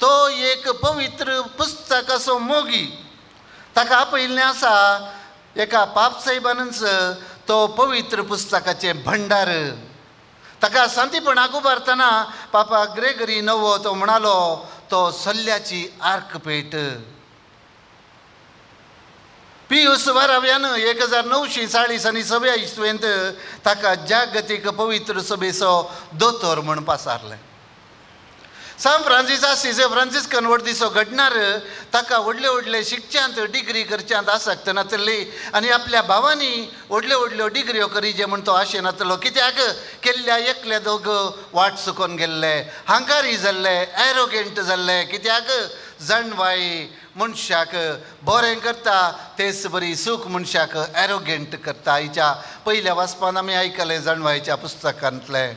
तो एक पवित्र पुस्तकाचो मोगी. ताका आपयिल्लें आसा एका पाप साहेबानच तो पवित्र पुस्तकाचें भंडार. ताका सांतीपणाक उबारतना पापा ग्रेगरी 9 तो म्हणालो तो सल्ल्याची आर्क पेट. पियूस 12व्यान 1940 इस्वेंत ताका जागतीक पवित्र सभेचो दोतोर म्हण पासारले. सान फ्रांसीस आसीस फ्रांसिस्कन वर्दिसो घडणार ताका व्हडले व्हडले शिक्षांत डिग्री करच्यांत आसक्त नासली आनी आपल्या भावांनी व्हडल्यो व्हडल्यो डिग्र्यो करीचे म्हण तो आशेनासलो. कित्याक केल्ल्या एकले दोग वाट चुकोवन गेल्ले, हांकारी जाल्ले, एरोगेंट जाल्ले. कित्याक जाणवाई मनशाक बरें करता तेच बरी सूख मनशाक एरोगेंट करता. आयच्या पयल्या वाचपान आमी आयकले जाणवायच्या पुस्तकांतले.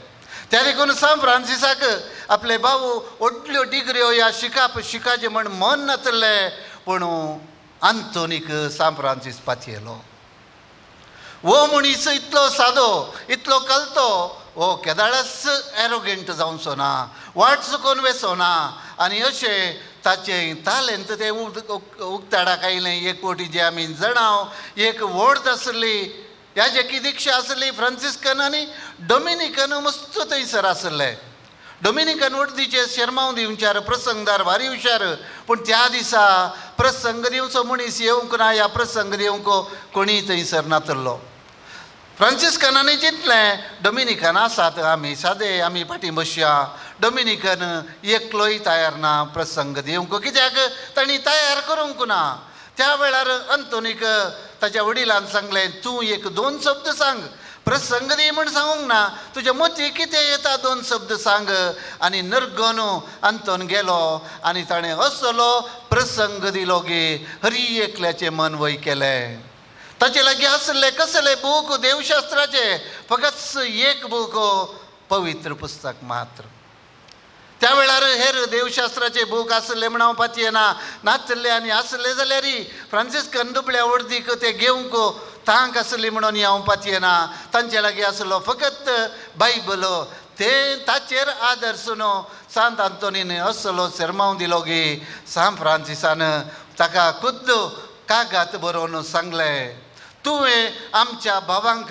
त्या देखून सान फ्रांसिसाक आपले भाऊ व्हडल्यो डिग्र्यो ह्या शिकाचे म्हण मन नासले, पूण आंतोनीक सान फ्रांसीस पातयेलो. वो मनीस इतलो सादो, इतलो कलतो, हो केदाळच एरोगेंट जावचो ना, वाट चुकोवन वेचो ना. आनी अशें ताचें तालेंत तें उक्ताडाक आयलें. एक फावटी जे आमी जाणाव एक वर्ड आसली याजेकी दिक्षा आसली फ्रांसिस्कन आनी डॉमिनिकन मस्त थंयसर आसले. डॉमिनिकन वर्दीचे शर्माव दिवच्यार प्रसंगदार भारी हुशार, पूण त्या दिसा प्रसंग दिवचो मनीस येवंक ना, ह्या प्रसंग दिवंक कोणीय थंयसर नासलो. फ्रांसिस्कनांनी चिंतलें डॉमिनिकन आसात आमी सादे, आमी फाटीं बसया. डॉमिनिकन एकलोय तयार ना प्रसंग दिवंक, कित्याक तांणी तयार करूंक ना. त्या वेळार अंतोनीक ताच्या वडिलांक सांगलें, तूं 1-2 शब्द सांग, प्रसंग दी म्हण सांगूंक ना, तुज्या मती कितें येता 2 शब्द सांग. आनी नर्गोन अंतोन गेलो आनी ताणें असलो प्रसंग दिलो की हरी एकल्याचें मन वय केलें. ताचे लागीं आसले कसले बूक देवशास्त्राचे, फकत एक बूक पवित्र पुस्तक मात्र. त्या वेळार हेर देवशास्त्राचे बूक आसले म्हण हांव पातयेना, नासले आनी आसले जाल्यार फ्रांसिस्कन दुबळ्या वर्दीक ते घेवंक तांक आसली म्हणून हांव पातयेना. तांचे लागीं आसलो फकत बायबल. ते ताचेर आदर्शन सांत आंतोनीन असलो शर्माव दिलो की सान फ्रांसिसान ताका खुद्द कागात बरोवन सांगलें, तुवें आमच्या भावांक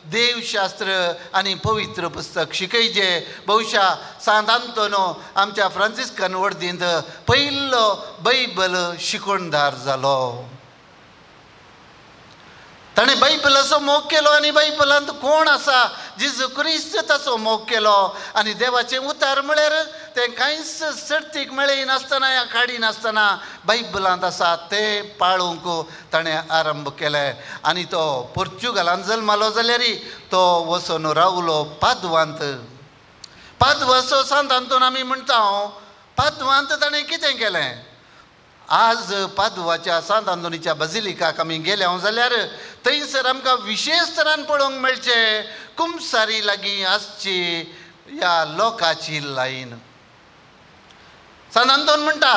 देवशास्त्र आनी पवित्र पुस्तक शिकयचे. भविश्या सांत आंतोनो आमच्या फ्रांसिस्कन वर्दींत पयलो बायबल शिकोणदार जालो. ताणें बायबलाचो मोग केलो आनी बायबलांत कोण आसा जेजू क्रिस्त ताचो मोग केलो. आनी देवाचें उतार म्हळ्यार तें कांयच सर्तीक मेळय नासतना या काडी नासतना बायबलांत आसा तें पाळूंक ताणें आरंभ केलें. आनी तो पोर्चुगालांत जल्मालो जाल्यार तो वचून रावलो पादवांत. पादवाचो सांत आंतोन आमी म्हणटा, पादवांत ताणें कितें केलें? आज पादवाच्या सांत आंतोनीच्या बजिलिकाक आमी गेले जाल्यार थंयसर आमकां विशेश तरान पळोवंक मेळचें कुंभसारी लागीं आसची ह्या लोकाची लायन. सांत आंतोन म्हणटा,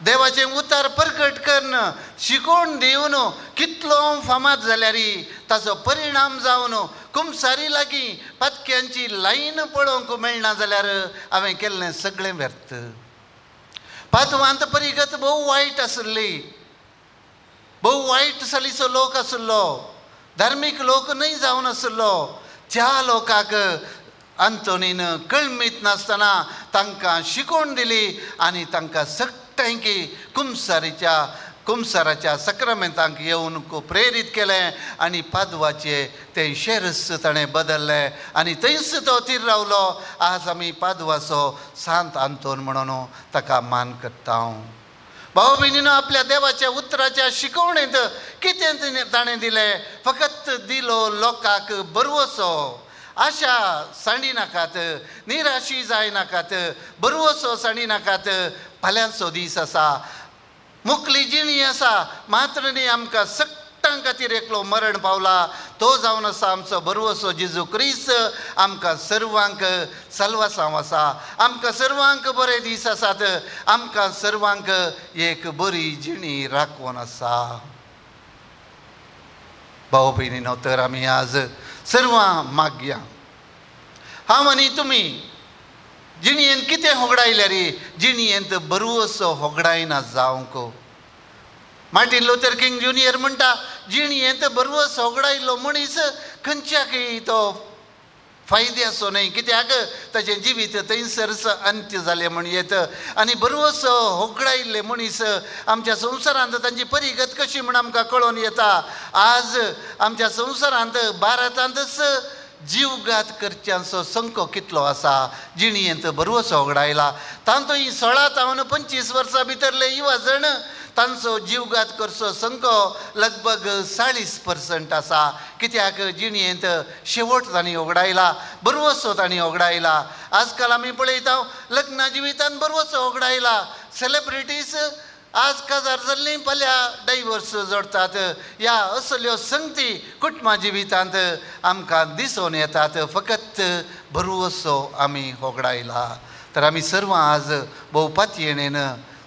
देवाचें उतार प्रकट करून शिकोवन दिवन कितलो फामाद जाल्यार ताचो परिणाम जावन कुंभसारी लागीं पातक्यांची लायन पळोवंक मेळना जाल्यार हांवें केल्लें सगळें व्यर्थ. पादवांत परिगत भोव वायट आसली, भोव वायट सालीचो लोक आसलो, धार्मीक लोक न्हय जावन आसलो. त्या लोकांक आंतोनीन कळमीत नासतना तांकां शिकोवन दिली आनी तांकां सट्टांकी कुंभसारीच्या कुमसाराच्या सक्रामेंतांक येवन प्रेरीत केलें आनी पादवाचे तें शेरस ताणें बदल्लें आनी थंयच तो थीर रावलो. आज आमी पादवाचो सांत आंतोन म्हणून ताका मान करता. भाव भयणीनो, आपल्या देवाच्या उतराच्या शिकवणेंत कितें ताणें दिलें? फकत दिलो लोकांक बरवसो. आशा सांडी नाकात, निराशी जायनाकात, बरवसो सांडी नाकात. फाल्यांचो दीस आसा, मुखली जिणी आसा, मात्र न्ही आमकां सट्टां खातीर एकलो मरण पावला. तो जावन आसा आमचो बरवसो जेजू क्रिस्त. आमकां सर्वांक साल्वासांव आसा, आमकां सर्वांक बरे दीस आसात, आमकां सर्वांक एक बरी जिणी राखवण आसा. भाव भयणीनो, तर आमी आज सर्वां मागया. हांव आनी तुमी जिणयेंत कितें होगडायल्या रे? जिणयेंत बरवसो होगडायना जावंक. मार्टीन लुथर किंग ज्युनियर म्हणटा, जिणयेंत बरवसो होगडायल्लो मनीस खंयच्याकय तो फायद्याचो न्हय, कित्याक ताचें जिवीत थंयसरच अंत्य जालें म्हण येता. आनी बरवसो होगडायिल्ले मनीस आमच्या संवसारांत तांची परिगत कशी म्हण आमकां कळोवन येता. आज आमच्या संवसारांत भारतांतच जीवघात करच्यांचो संख्यो कितलो आसा. जिणयेंत बरवसो होगडायला. तांतूय 16 ते 25 वर्सां भितरले युवा जण तांचो जीवघात करचो संख्यो लगभग 40% आसा. कित्याक जिणयेंत शेवट तांणी होगडायला, बरवसो तांणी होगडायला. आजकाल आमी पळयता लग्ना जिवितांत बरवसो होगडायला. सेलिब्रिटीज आज काजार जाल्लीं फाल्यां डायवर्स जोडटात. ह्या असल्यो संगती कुटुंबा जिवितांत आमकां दिसून येतात. फकत बरवसो आमी होगडायला. तर आमी सर्वां आज भोव पातयेणेन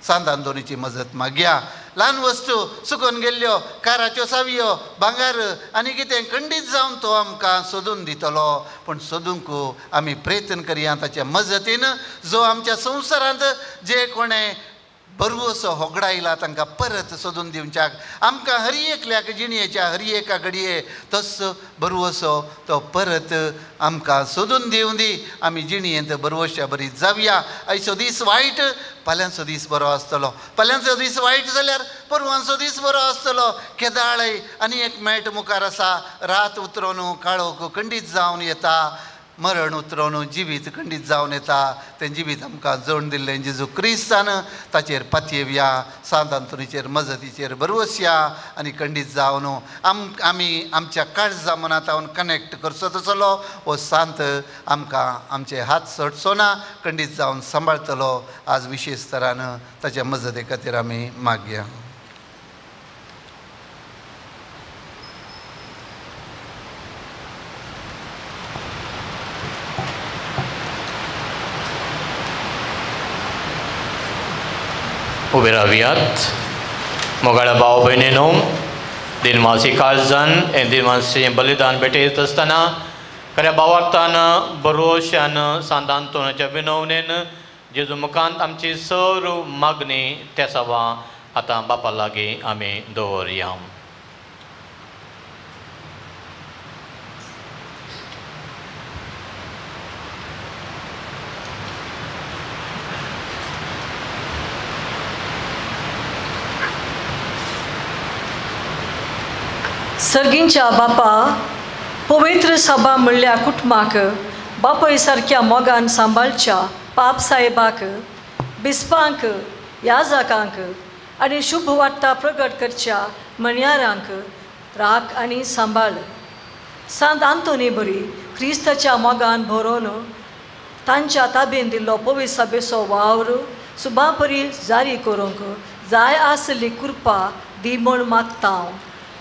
सांत आंतोनीची मजत मागया. ल्हान वस्तू सुकून गेल्ल्यो, काराच्यो सावयो, भांगार आनी कितें खंडीत जावन तो आमकां सोदून दितलो. पूण सोदूंक आमी प्रयत्न करया ताच्या मजतीन. जो आमच्या संवसारांत जे कोणें बरवसो होगडायला तांकां परत सोदून दिवच्याक आमकां हर एकल्याक जिणयेच्या हर एका घडये तस बरवसो तो परत आमकां सोदून दिवं दी. आमी जिणयेंत बरवश्या बरी जावया. आयचो दीस वायट, फाल्यांचो दीस बरो आसतलो. फाल्यांचो दीस वायट जाल्यार परवांचो दीस बरो आसतलो. केदाळय आनी एक मेळट मुखार आसा. रात उतरोन काळोख खंडीत जावन येता, मरण उतरोन जिवीत खंडीत जावन येता. तें जिवीत आमकां जोड दिल्लें जेजू क्रिस्तान. ताचेर पातयेवया, सांत आंतोनीचेर मजतीचेर बरवसया आनी खंडीत जावन आमी आमच्या काळजा मनांत हांव कनेक्ट करचो तसलो हो सांत आमकां आमचे हात सोडचो ना, खंडीत जावन सांबाळटलो. आज विशेश तरान ताच्या मजते खातीर आमी मागया. उबे रावयात. मोगाळ्या भाव भयणीनो, दिनमासी काळजान हे दिनमासी बलिदान भेटयत आसतना खऱ्या भावार्थान बरोवश्यान सांत आंतोनाच्या विनवणेन जेजू मुखांत आमची सर्व मागणी त्या सवा आतां बापा लागीं आमी दवरया. सर्गींच्या बापा, पवित्र सभा म्हणल्या कुटुंबाक बापय सारक्या मोगान सांबाळच्या पाप साहेबाक, बिस्पांक, याजकांक आनी शुभ वार्ता प्रगट करच्या मणयारांक राख आनी सांबाळ. सांत आंतोनी बरी क्रिस्ताच्या मोगान भरोवन तांच्या ताब्यान दिल्लो पवित्र सभेचो वावर सुबापरी जारी करूंक जाय आसली कृपा दी म्हूण मागता.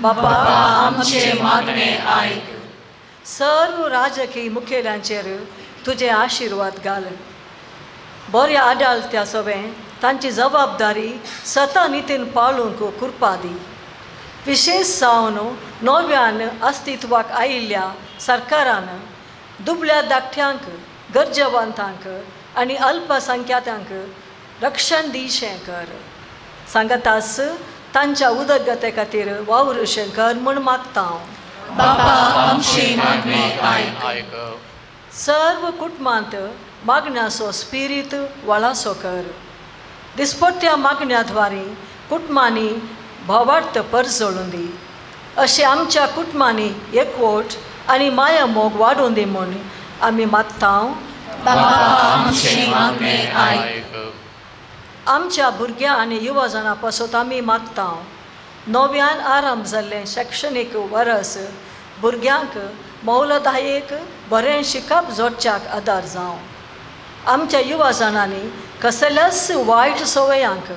बापा, आमचे मागणे आयक. सर्व राजकीय मुखेल्यांचेर तुझे आशीर्वाद घाल. बऱ्या आदालत्या सवें तांची जबाबदारी सता नितीन पाळूंक कृपा दी. विशेष जावन नव्यान अस्तित्वाक आयिल्ल्या सरकारान दुबळ्या धाकट्यांक, गरजेवंतांक आनी अल्पसंख्याकांक रक्षण दिवचें कर. सांगतास तांच्या उदरगते खातीर वावरशें कर म्हूण मागता. बापा, आमची मागणी आयक. सर्व कुटुंबांत मागण्याचो स्पिरीत वळासो कर. दिसपट्ट्या मागण्याद्वारे कुटुंबांनी भावार्थ परजळून दी. अशें आमच्या कुटुंबांनी एकवट आनी माया मोग वाडून दी म्हूण आमी मागता. आमच्या भुरग्यां आनी युवा जाणां पासत आमी मागता. नव्यान आरंभ जाल्लें शैक्षणीक वर्स भुरग्यांक मौलदायेक बरें शिकप जोडच्याक आदार जावं. आमच्या युवा जाणांनी कसल्याच वायट संवयांक,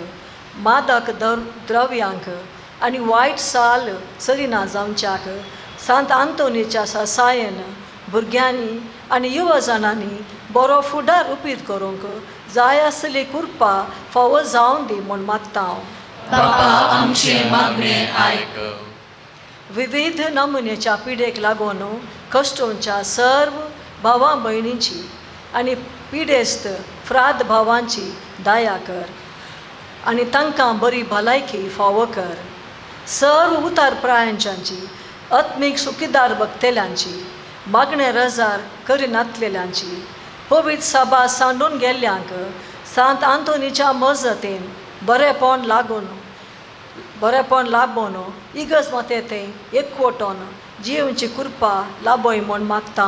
मादक द्रव्यांक आनी वायट साल सरिना जावच्याक सांत आंतोनीच्या सायन भुरग्यांनी आनी युवा जाणांनी बरो फुडार उबीत करूंक जाय आसली कृपा फावो जावन दी म्हूण मागता. विविध नमुन्याच्या पिडेक लागून कश्टोंच्या सर्व भावां भयणींची आनी पिडेस्त फ्राद भावांची दया कर आनी तांकां बरी भलायकी फावो कर. सर्व उतार प्रायांच्यांची आत्मीक सुखीदार भक्तेल्यांची मागणे रजार करिनातलेल्यांची पवित्र सभा सांडून गेल्ल्यांक सांत आंतोनीच्या मजतीन बरेपण लाबून इगज माते ते एकवटोन जीवनची कृपा लाबोय म्हूण मागता.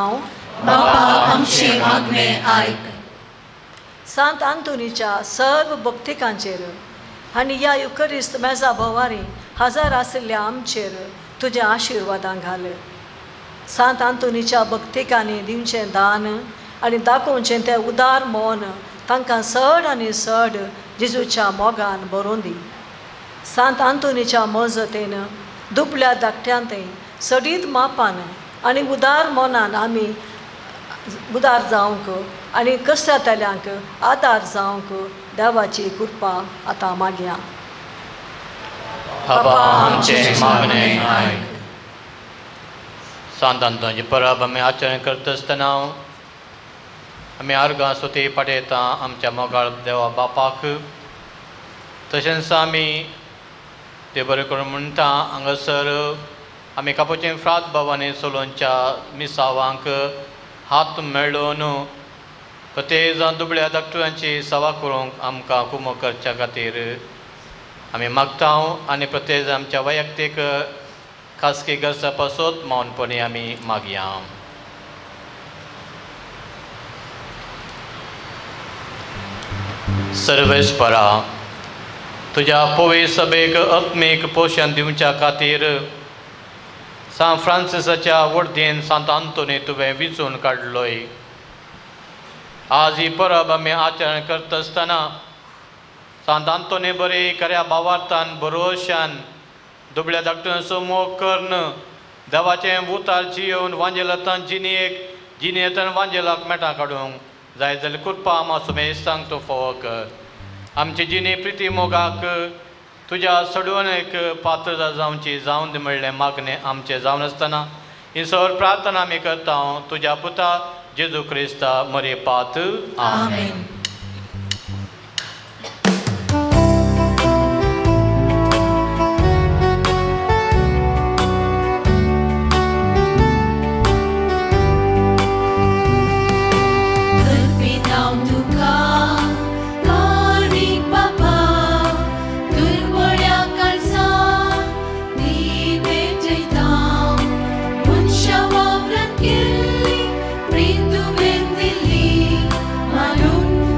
सांत आंतोनीच्या सर्व भक्तिकांचेर आनी ह्या युकरिस्त मेजा भोवारी हजार आशिल्ल्या आमचेर तुजे आशिर्वादां घाल. सांत आंतोनीच्या भक्तिकांनी दिवचें दान आनी दाखोवचें तें उदार मोन तांकां चड आनी चड जेजूच्या मोगान बरोवन दी. सांत आंतोनीच्या मजतेन दुबळ्या धाकट्यांतय सडीत मापान आनी उदार मोनान आमी उदार जावंक आनी कश्टातल्यांक आदार जावंक देवाची कृपा आतां मागया. सांत आंतोनीचें परब आमी आचरण करता आसतना आमी आर्गां सुती पाठयता आमच्या मोगाळ देवा बापाक. तशेंच आमी ते बरें करून म्हणटा हांगासर आमी कापुचीं फ्रात भावांनी सोलोनच्या मिसावांक हात मेळोवन प्रत्येक जावन दुबळ्या धाकट्यांची सेवा करूंक आमकां कुमो करच्या खातीर आमी मागता. आनी प्रत्येक आमच्या वैयक्तीक खासगी गरजा पासत मौनपणी आमी मागया. सर्वेस्परा, तुज्या पवित्र सभेक आत्मीक पोशण दिवच्या खातीर सांत फ्रांसिसाच्या वर्धेन सांत आंतोनी तुवें विचून काडलोय. आज ही परब आमी आचरण करता आसतना सांत आंतोनी बरी खऱ्या भावार्थान भरोशान दुबळ्या धाकट्यांचो मोग करन देवाचें उतार जियोवन वांजेलांत जिणेंतन वांजेलाक मेटां काडूंक जाय जाल्यार कृपा सुमेस्तांक तूं फावो कर. आमची जिणी प्रिती मोगाक तुज्या सडवणेक पात्र जावची जावन दी म्हणलें मागणें आमचें जावन आसतना ही सर प्रार्थना आमी करता तुज्या पुता जेजू क्रिस्ता मरे पात. आमेन. Malun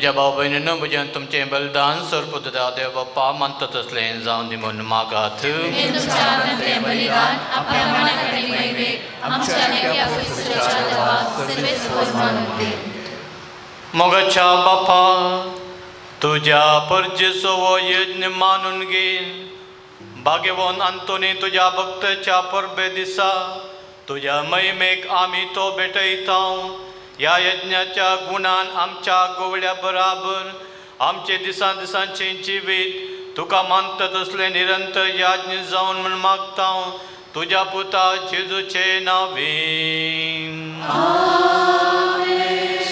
म्हज्या भाव भयणीनं भजन तुमचें बलिदान सर्वपुत्र देव बाप्पा मानता तसलें जावन दी म्हूण मागात. मोगाच्या बाप्पा तुझ्या परजेचो हो यज्ञ मानून घे. भाग्यवान आंतोनी तुझ्या भक्ताच्या परबे दिसा तुझ्या महिमेक आमी तो भेटयता. ह्या यज्ञाच्या गुणान आमच्या गोवळ्या बराबर आमचे दिसान दिसांचे जिवीत तुका मानता तसले निरंतर याज्ञ जावन म्हूण मागता तुझ्या पुता जेजूचे नांवेन.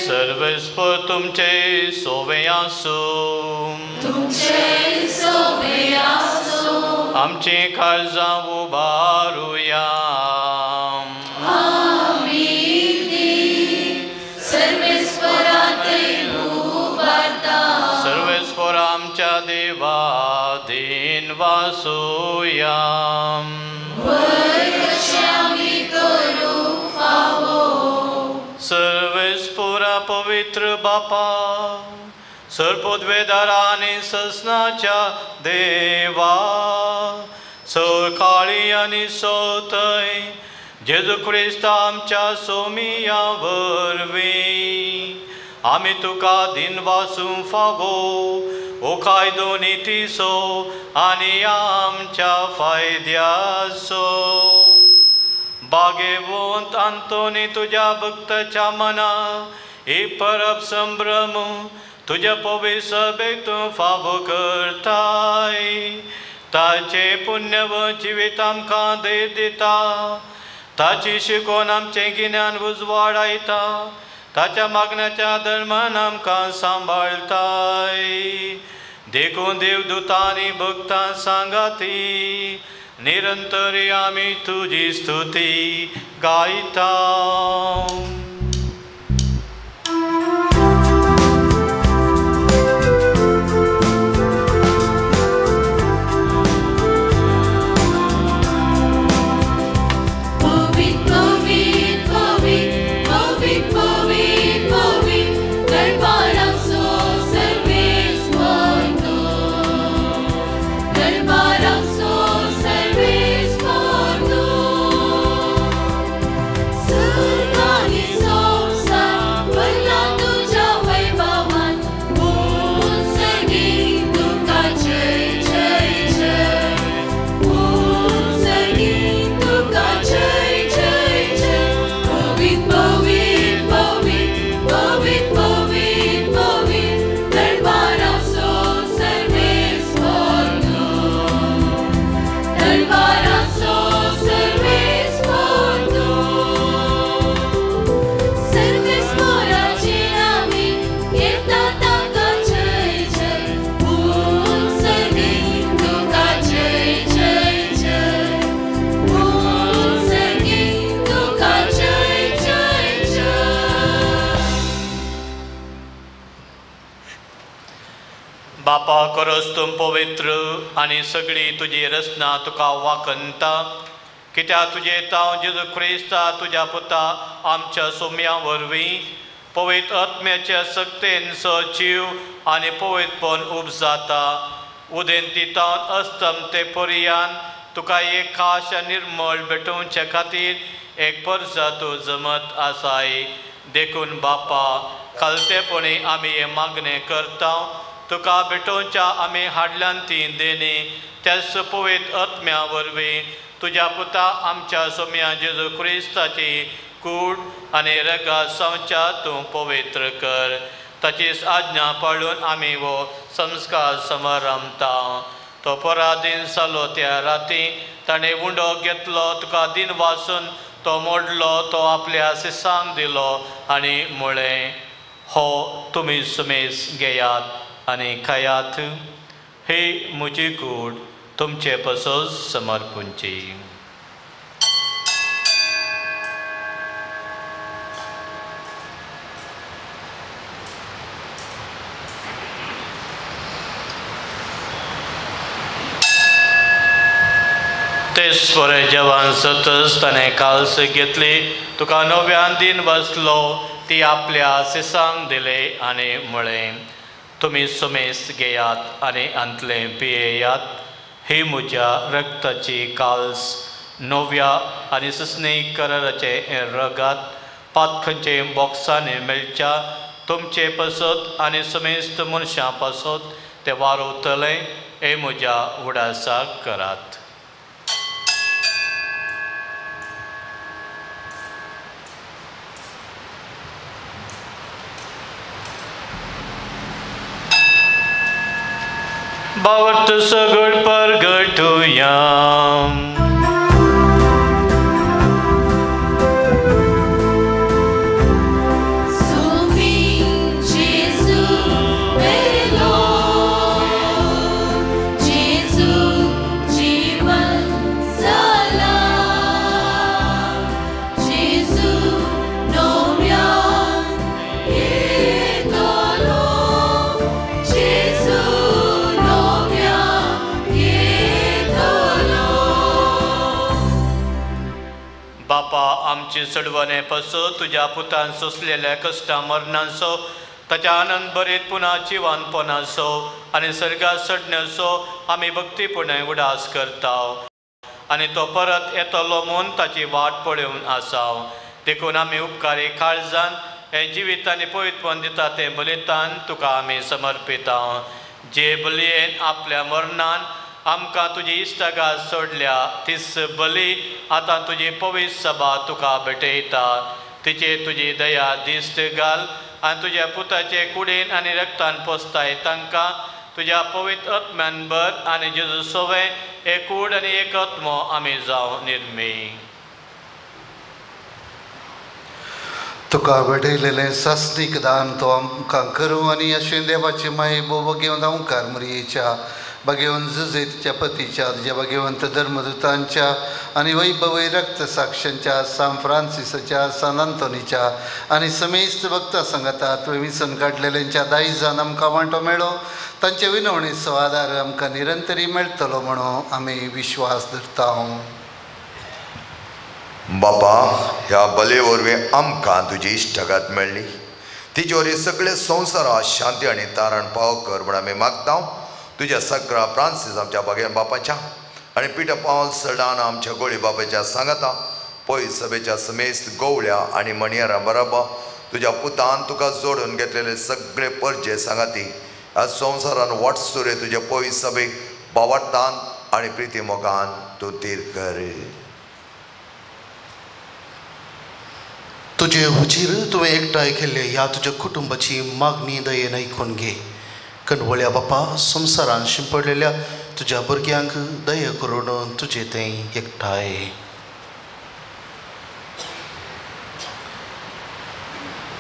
सर्वेस्पर तुमचे सोवे आसूं. आमची काळजां उबारुया. सर्वेस्पर आमच्या देवा दिन वासुया. सर्वेस्पुरा पवित्र बापा सर्पोद्वेदारा आनी ससनाच्या देवा सकाळी आनी सोतय जेजू क्रिस्त आमच्या सोमिया वरवीं आमी तुका दिन वासूं फावो ओ कायदो नितीसो आनी आमच्या फायद्याचो. भाग्यवंत आंतोनी तुझ्या भक्ताच्या मना ही परब संभ्रम तुझ्या पवित्र सभेक तूं फावो करताय. ताचे पुण्य व जिवीत आमकां दे दिता. ताची शिकोवन आमचें गिन्यान उजवाडायता. ताच्या मागण्याच्या धर्मान आमकां सांबाळताय. देखून देवदूतांनी भक्तां सांगाती निरंतरी आमी तुजी स्तुती गायता. बापा करोस तुम पवित्र आनी सगळी तुजी रचना तुका वाकनता. कित्याक तुजे ताव जेजू क्रिस्ता तुज्या पुता आमच्या सोम्या वरवीं पवित्र आत्म्याच्या सक्तेन सजीव आनी पवित्रपण उपजाता. उदेंती तावन अस्तम ते पर्यान तुका एक खास निर्मळ भेटोवचे खातीर एक परसा तूं जमत आसाय. देखून बापा खालतेपणी आमी हे मागणें करता. तुका भेटोवच्या आमी हाडल्यान ती देणी त्याच पवित्र आत्म्या वरवीं तुज्या पुता आमच्या सोम्या जेजू क्रिस्ताची कूड आनी रगा संवच्या तूं पवित्र कर. ताचीच आज्ञा पाळून आमी हो संस्कार समारंभता. तो पराधीन जालो त्या राती ताणें उंडो घेतलो तुका दिन वाचून तो मोडलो तो आपल्या शिसांक दिलो आनी म्हळें हो तुमी सुमेस घेयात आनी खायात. हे म्हजी कूड तुमचे पसोस समर्पूंची. तेच बरें जेवण सतस ताणें काल्स घेतली तुका नव्यान दिन बसलो ती आपल्या शिसांक दिले आनी म्हळें तुम्ही सुमेस घेयात आनी अंतले पियेयात. ही म्हज्या रक्ताची काल्स नव्या आनी ससणी कराराचे रगात पातखंचे बॉक्सांनी मेळच्या तुमचे पासत आनी समेस्त मनशां पासत ते वारोवतले. हे म्हज्या उडासाक करात. बावट सगळ परगटुया. बापा आमची सडवणे पसो तुझ्या पुतान सोसलेल्या कश्टां मरणांचो ताच्या आनंद बरेत पुन्हा जिवानपणाचो आनी सर्गात सडण्याचो आमी भक्तीपणान उडास करता आनी तो परत येतलो म्हूण ताची वाट पळोवन आसाव. देखून आमी उपकारी काळजान हे जिवीत आनी पवित्रपण दिता तें बलिदान तुका आमी समर्पिता. जे बलयेन आपल्या मरणान आमकां तुजी इश्टगात सोडल्या तीच बली आतां तुजी पवित्र सभा तुका भेटयता. तिचेर तुजी दया दिश्ट घाल आनी तुज्या पुताचे कुडीन आनी रक्तान पोसताय तांकां तुज्या पवित्र आत्म्यान भर आनी जेजू सोवे एकूड आनी एक आत्मो आमी जावं निर्मी. तुका भेटयलेलें सासणीक दान तो आमकां करूं आनी अशें देवाचे माये बोबो घेवन ओंकार मरयेच्या भगवंत जुजेच्या पतीच्या तुझ्या भगवंत धर्मदूतांच्या आनी वैभवय रक्त साक्षांच्या सान फ्रांसिसाच्या सान आंतोनीच्या आनी समेस्त भक्तां संगता तुवें विसरून काडलेल्यांच्या दायजान आमकां वांटो मेळो. तांचे विनवणेचो आदार आमकां निरंतरी मेळटलो म्हणून आमी विश्वास धरता. बापा ह्या बले वरवीं आमकां तुजी इश्टगात मेळ्ळी. तिचे वरवीं सगळे संवसारांत शांती आनी तारण पाव कर म्हण आमी मागता. तुझ्या सगळा फ्रांसीस आमच्या भगवान बापाच्या आनी पिटर पावल सडान आमच्या गोळी बापाच्या सांगाता पयस सभेच्या समेस्त गवळ्या आनी मणियारां बरोबर तुज्या पुतान तुका जोडून घेतलेले सगळे परजे सांगाती ह्या संवसारान वाटसुरे तुजे पयस सभेक बावटान आनी प्रिती मोगान तूं तीर कर. तुजे हुजीर तुवें एकठांय केल्ले ह्या तुज्या कुटुंबाची मागणी दयेन आयकून घे. कणवळ्या बापा संवसारान शिंपडलेल्या तुज्या भुरग्यांक दया करून तुजें तें एकठांय.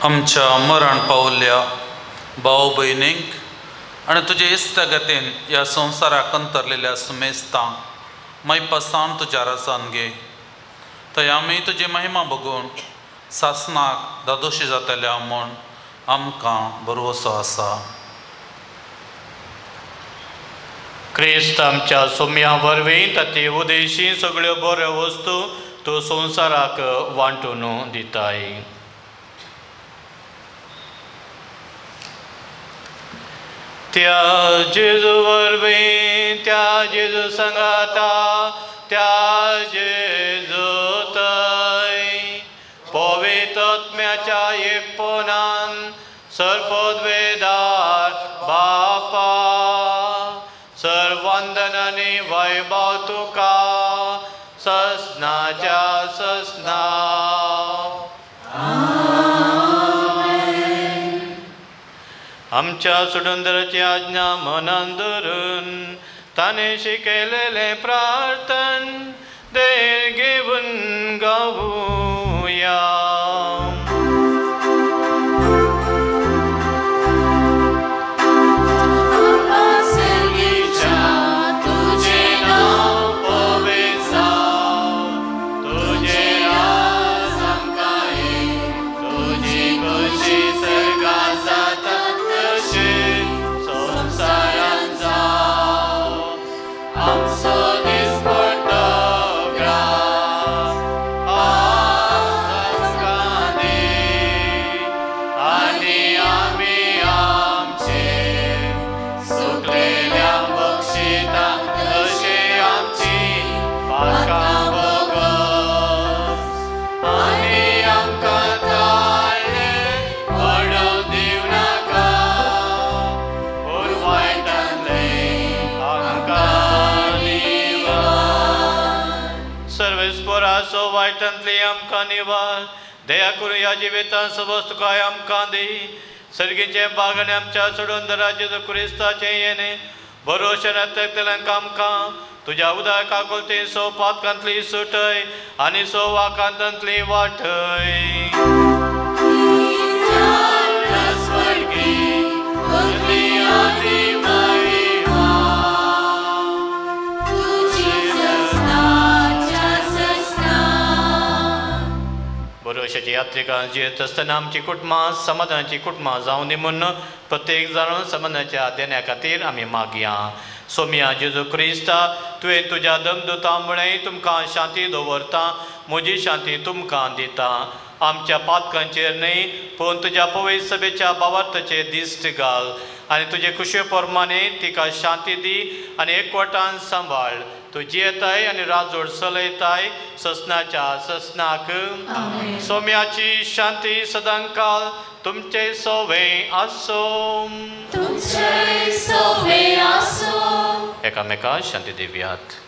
आमच्या मरण पावल्ल्या भाव भयणींक आनी तुजे इश्टगतीन ह्या संवसाराक अंतरलेल्या सुमेस्तांक मैपासान तुज्या रसान घे. थंय आमी तुजी महिमा बघून सासनाक दादोशी जातल्या म्हूण आमकां भरवोसो आसा. क्रिस्त आमच्या सोम्या वरवीं ताचे उदेशी सगळ्यो बऱ्यो वस्तू तूं संवसाराक वांटून दिताय. त्या जेजू वरवीं त्या जेजू संगाता त्या जेजू थंय पवित्र आत्म्याच्या एकपणान सर्वोद्वेदार बापा सर्वंदनानी वैभव तुका ससनाच्या ससना. आमच्या सुडुंदराची आज्ञा मनान धरून ताणे शिकयलेले प्रार्थन देर घेवन गावुया. So this part of God, वेल्या बक्षिता अशे आमची पातकां बोगस आनी आमकां ताळ्ळे पडोवं दिवं नाका पूण वायटांतले आमकां निवार सर्वेस्पराचो वायटांतली आमकां निवार दया करून ह्या जिवितांत सबोस तुकाय आमकां दी सर्गीचे बागणे आमच्या सोडून दरा जेजू क्रिस्ताचे येणे भरोशा रक्ततल्यांक आमकां तुज्या उदार काकुलती सो पातकांतली सुटय आनी सो वाकांतांतली वाटय भरोशाची यात्रिका जियेत असतना आमची कुटुंबां समाधानाची कुटुंबां जावं दी म्हूण प्रत्येक जाण समाधानाच्या देण्या खातीर आमी मागया सोम्या जेजू क्रिस्ता तुवें तुज्या दमदुतां मुळे तुमकां शांती दवरता म्हजी शांती तुमकां दिता आमच्या पातकांचेर न्हय पूण तुज्या पवित्र सभेच्या भावार्थाचेर दिश्ट घाल आनी तुजे कुशे प्रमाणे तिका शांती दी आनी एकवटान सांबाळ तू जियेताय आनी राजोड चलयताय ससनाच्या ससनाक सोम्याची शांती सदांकाल तुमचे सोवे आसो एकामेका शांती दिव्यात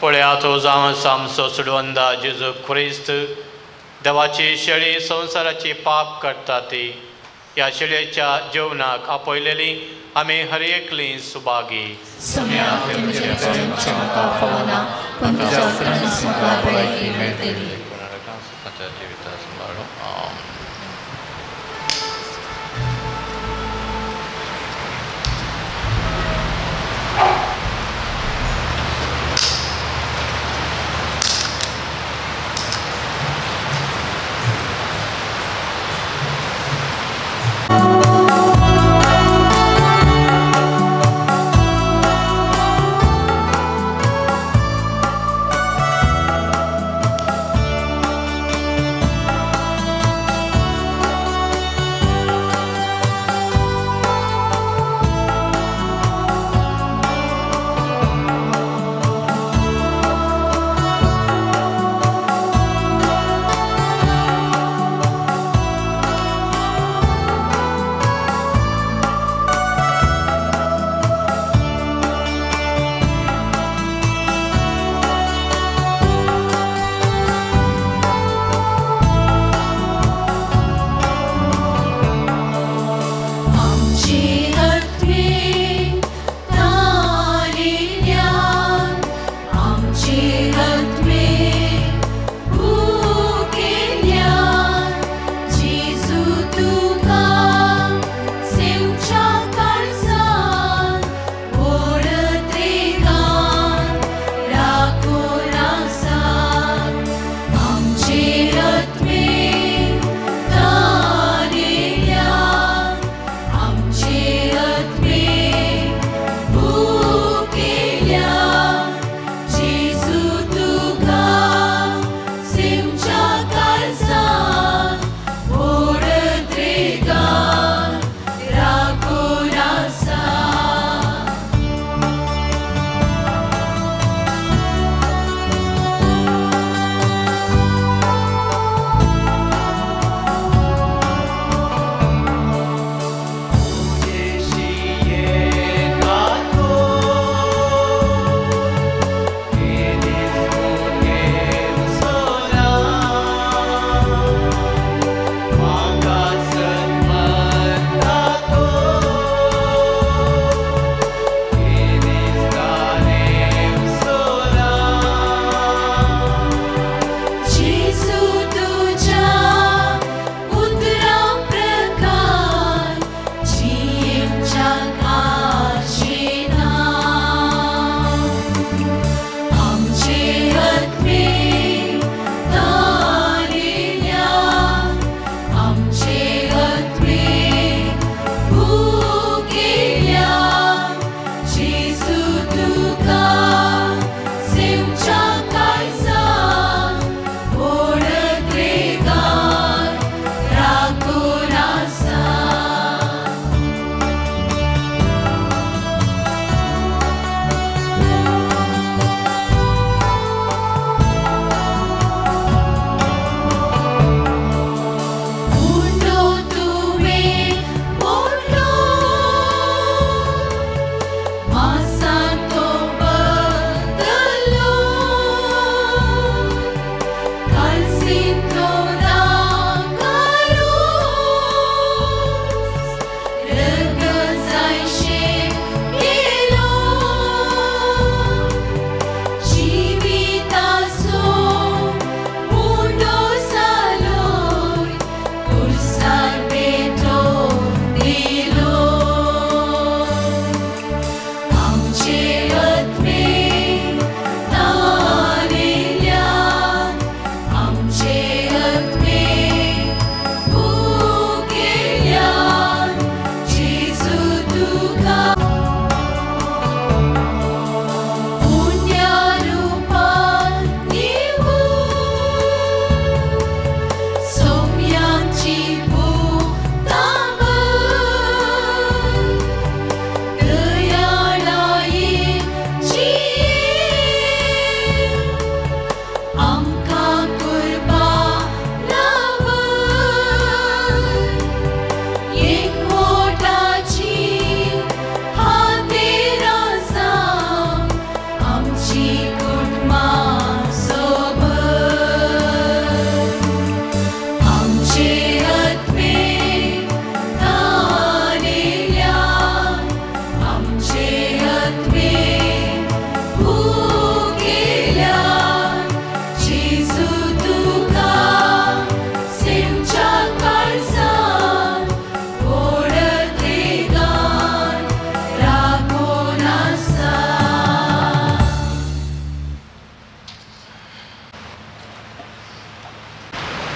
पळया तो जावं आमचो सुडवंदा जेजू क्रिस्त देवाची शेळी संवसाराची पाप काडटा ती ह्या शेळयेच्या जेवणाक आपयलेली आमी हर एकली सुभागी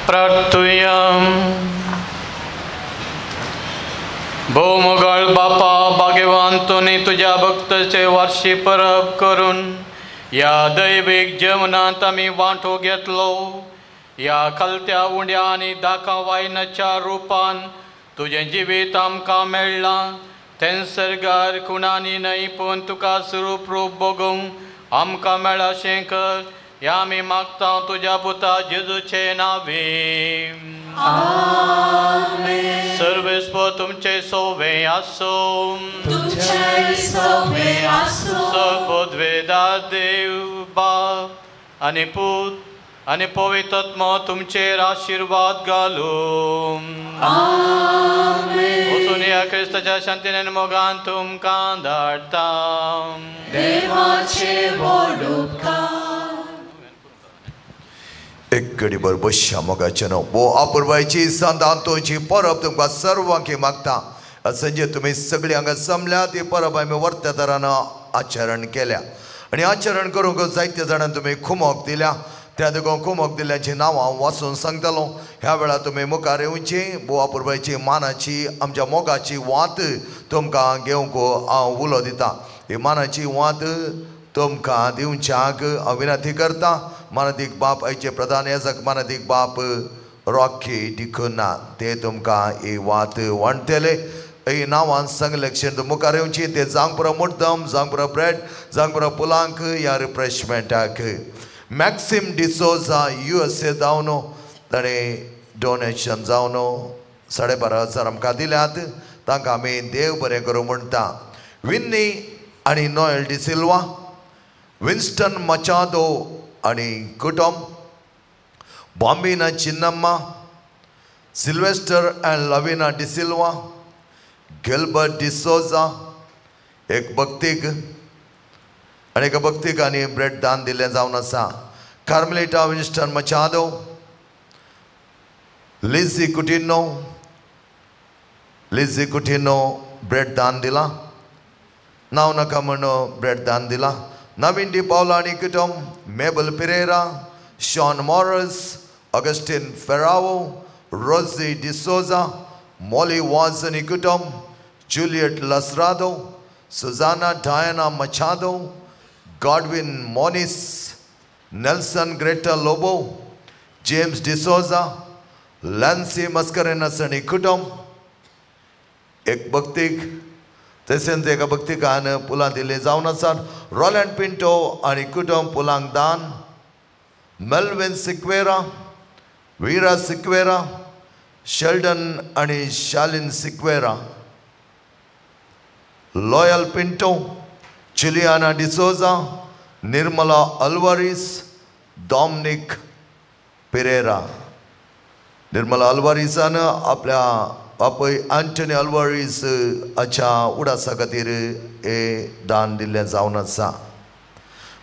प्रार्थुया. भौमगळ बापा भाग्यवान तुने तुझ्या भक्ताचे वार्षी परब करून या दैविक जेवणात आम्ही वांटो घेतलो. या खालत्या उंड्या आनी दाखा वायनाच्या रूपान तुझें जिवीत आमकां मेळ्ळां. तें सर्गार कुणानी न्हय पूण तुका स्वरूप रूप बगूंक आमकां मेळ्ळा अशें कर. या आमी मागता तुज्या पुता जेजूचे नांवे. आमेन. सर्वेस्व तुमचे सोवे आसूं. तुमचे सोवे आसूं. सर्वोद्वेदार देव बाप आनी पूत आनी पवित्र आत्मा तुमचेर आशीर्वाद घालूं. आमेन. वचून या क्रिस्ताच्या शांतीन मोगान तुमकां धाडटा. देवाचे व्हड उपकार. एक घडीभर बसया मोगाचे न्हू. वो अपुरबायची सांतांतोची परब तुमकां सर्वांक मागता. संजे तुमी सगळीं हांगा जमल्या ती परब आमी वर्त्या तरान आचरण केल्या आनी आचरण करूंक जायत्या जाणांक तुमी खुमोक दिल्या. त्या देखून खुमोक दिल्ल्याची नांवां हांव वाचून सांगतलो. ह्या वेळार तुमी मुखार येवची. बुवा पुरबायची मानाची आमच्या मोगाची वात तुमकां घेवंक हांव उलो दिता. ही मानाची वात तुमकां दिवच्याक हांव विनंती करता. मानदीक बाप आयचे प्रधान याजक मानदीक बाप रॉकी डिकुना ते तुमकां ही वात वांटतले. ही नांवां सांगलेक्षण मुखार येवची. ते जांग पुरो मुद्दम जांग पुरो ब्रेड जांग पुरो पुलांक ह्या रिफ्रेशमेंटाक. मॅक्सिम डिसोजा USA जावन ताणें डोनेशन जावन 12,500 आमकां दिल्यात. तांकां आमी देव बरें करूं म्हणटा. विन्नी आनी नोएल डिसिल्वा, विन्स्टन मचादो आनी कुटुंब, Bombina Chinnamma, Sylvester and Lavina D'Silva, Gilbert D'Souza एक भक्तीक आनी एका भक्तीक आनी ब्रेड दान दिल्लें जावन आसा. कार्मेलिटा विन्स्टन मचादो, लिझी कुटिनो ब्रेड दान दिला. नांव नाका म्हणून ब्रेड दान दिला. नवीन डी पावला आनी कुटुंब, Mabel Pereira, Shawn Moras, Augustine Ferrao, Rosy D'Souza, Molly Vaz आनी कुटुंब, Juliet Lasrado, Susanna Diana Machado, Godwin Monis, Nelson Greta Lobo, James D'Souza, Lancy Mascarenhas आनी कुटुंब एक भक्तीक. तशेंच एका भक्तिकान पुलां दिल्लीं जावन आसात. रॉलँड पिंटो आनी कुटुंब पुलांक दान. Melvin Sequeira, Vera Sequeira, Sheldon आनी Shalin Sequeira, Loyal Pinto, Juliana D'Souza, Nirmala Alvares, Dominic Pereira. Nirmala अल्वारिसान आपल्या बापय आंटनी अल्वारिस हाच्या उडासा खातीर हे दान दिल्लें जावन आसा.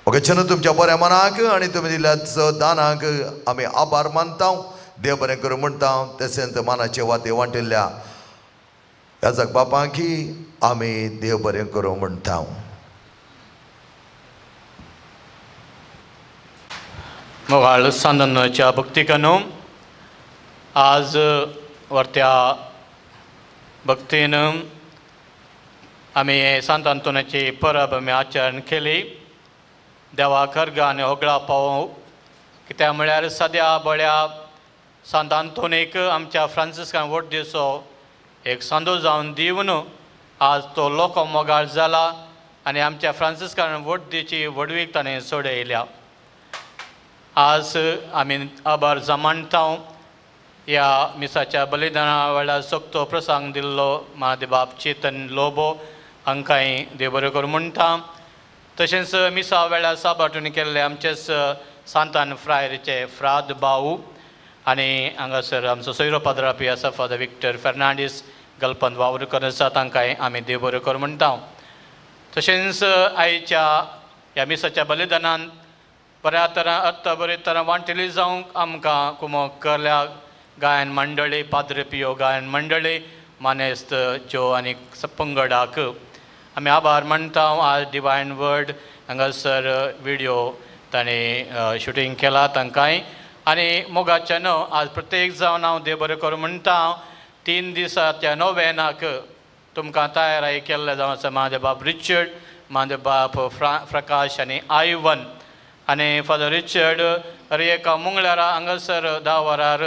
ओके तुमच्या बऱ्या मनाक आनी तुमी दिल्ल्याच दानाक आमी आभार मानता. देव बरें करूं म्हणटा. तशेंच मानाचे वाते वांटिल्ल्या याजक बापांकी आमी देव बरें करूं म्हणटा. मोगाळ सांदनच्या भक्तिकानू आज वर्त्या भक्तीन आमी सांत आंतोनाची परब आमी आचरण केली. देवाक अर्घा आनी होगळा पावो. कित्याक म्हळ्यार सद्या बळ्या सांत आंतोनीक आमच्या फ्रांसिस्कान वोट दिवचो एक सांदो जावन दिवन आज तो लोक मोगाळ जाला आनी आमच्या फ्रांसिस्कान वोट दिवची वडवीक ताणें सोडयल्या. आज आमी आभार मानता. ह्या मिसाच्या बलिदाना वेळार सोक्तो प्रसंग दिल्लो महादेव बाब चेतन लोबो हांकांय देव बरें करूं म्हणटा. तशेंच मिसा वेळार साबाटून केल्ले आमचेच सांतान फ्रायरचे फ्राद बाऊ आनी हांगासर आमचो सोयरो पाद्रापी आसा फादर विक्टर फेर्नांडीस गलपंत वावरकर आसा तांकांय आमी देव बरें करूं म्हणटा. तशेंच आयच्या ह्या मिसाच्या बलिदानान बऱ्या तरां अर्थ बरे तरां वांटिली जावंक आमकां कुमोक केल्या गायन मंडळी पाद्र पियो गायन मंडळी मानेस्त ज्यो आनी पंगडाक आमी आभार मानता. आज डिवायन वर्ड हांगासर व्हिडिओ ताणें शुटींग केला तांकांय आनी मोगाच्या न्हू आज प्रत्येक जावन हांव देव बरें करूं म्हणटा 3 दिसाच्या नोवेनाक तुमकां तयाराय केल्ले जावन आसा म्हाजे बाब रिचर्ड म्हाजे बाप प्रकाश आनी आयवन आनी फादर रिचर्ड एका मंगळारा हांगासर 10 वरार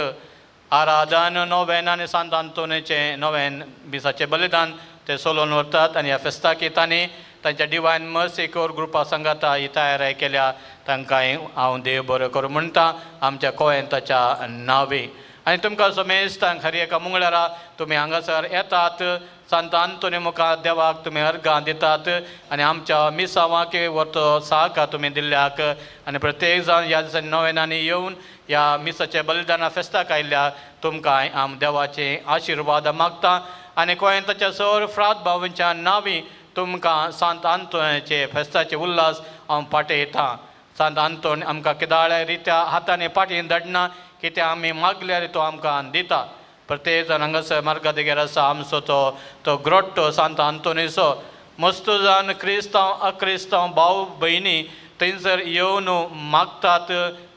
आराधन नोवेन आनी सांत आंतोनीचें नोवेन बिसाचें बलिदान ते सोलोवन व्हरतात आनी ह्या फेस्ताक येतानी तांच्या डिवायन मर्सी कोर ग्रुपा सांगाता ही तयाराय केल्या तांकांय हांव देव बरें करूं म्हणटा आमच्या कोयंताच्या नांवे आनी तुमकां सोमेस्तांक हर एका मंगळारा तुमी हांगासर येतात सांत आंतोनी मुखार देवाक तुमी अर्गां दितात आनी आमच्या मिसावांक व्हरतो साका तुमी दिल्ल्याक आनी प्रत्येक जावन ह्या दिसांनी नोवेनांनी येवन ह्या मिसाच्या बलिदाना फेस्ताक आयिल्ल्या तुमकां हांव देवाचे आशिर्वाद मागता आनी कोयंताच्या सर फ्रात भावांच्या नांवी तुमकां सांत आंतोनीचे फेस्ताचे उल्हास हांव पाठयतां सांत आंतोनी आमकां किदाळ्या रित्या हातांनी पाटयेन धडना कित्याक आमी मागल्यार तो आमकां दिता प्रत्येक जाण हांगासर मार्गादेगेर आसा आमचो तो ग्रोट्टो सांत आंतोनीचो मस्त जावन क्रिस्तांव अक्रिस्तांव भाव भयणी थंयसर येवन मागतात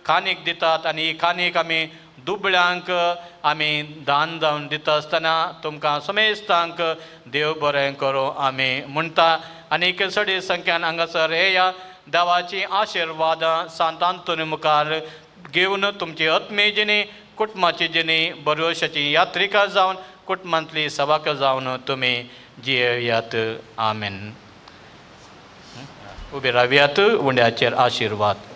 कानीक दितात आनी ही कानीक आमी दुबळ्यांक आमी दान जावन दिता आसतना तुमकां समेस्तांक देव बरें करूं आमी म्हणटा आनी सडी संख्यान हांगासर येया देवाची आशिर्वादां सांत आंतोनी मुखार घेवन तुमची आत्मीय जिणी कुटुंबाची जिणी बरोशाची यात्रिका जावन कुटुंबांतली सभाक जावन तुमी जियेयात आमेन उबे रावयात उंड्याचेर आशिर्वाद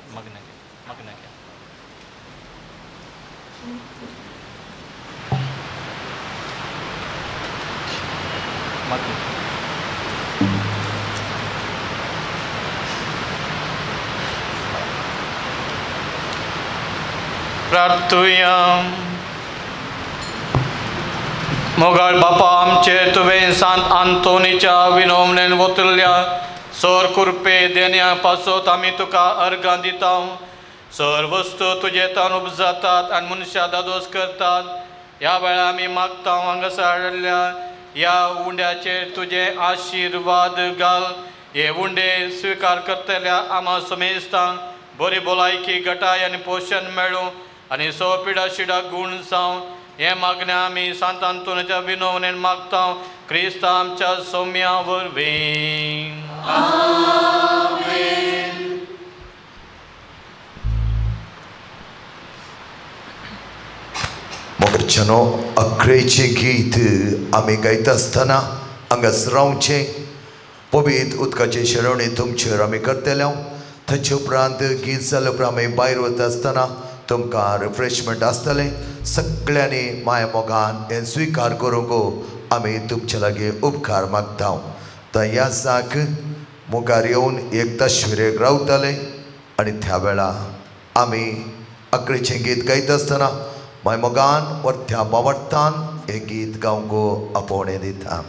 प्रार्थुया मोगाळ बापा आमचे तुवें सांत आंतोनीच्या विनोमणेन वतल्ल्या सर कुरपे देण्या पासत आमी तुका अर्गां दिता सर वस्तू तुजे तान उपजातात आनी मनशां दादोस करतात ह्या वेळा आमी मागता हांगासर हाडल्या ह्या उंड्याचेर तुजे आशिर्वाद घाल हे उंडे स्विकार करतल्या आमा समेस्तांक बरी भलायकी घटाय आनी पोशण मेळूं आनी सोपिडा शिडा गूण जावं हे मागण्या आमी सांत आंतोनीच्या विनोवणेन मागता क्रिस्त आमच्या सौम्या वरवीं मोगरच्यानो अकरेचें गीत आमी गायता आसतना हांगास रावचें पवित्र उदकाचे शिरवणी तुमचेर आमी करतले थंयचे उपरांत गीत जाले उपरांत आमी भायर वता आसतना तुमकां रिफ्रेशमेंट आसतलें सगळ्यांनी माया मोगान हें स्विकार करूंक आमी तुमचे लागीं उपकार मागता तर ह्या जाग मुखार येवन एक तस्विरेक रावतले आनी त्या वेळा आमी अकरेचें गीत गायता आसतना माय मोगान वर्त्या बावडतान हें गीत गावंक आपोवणें दिता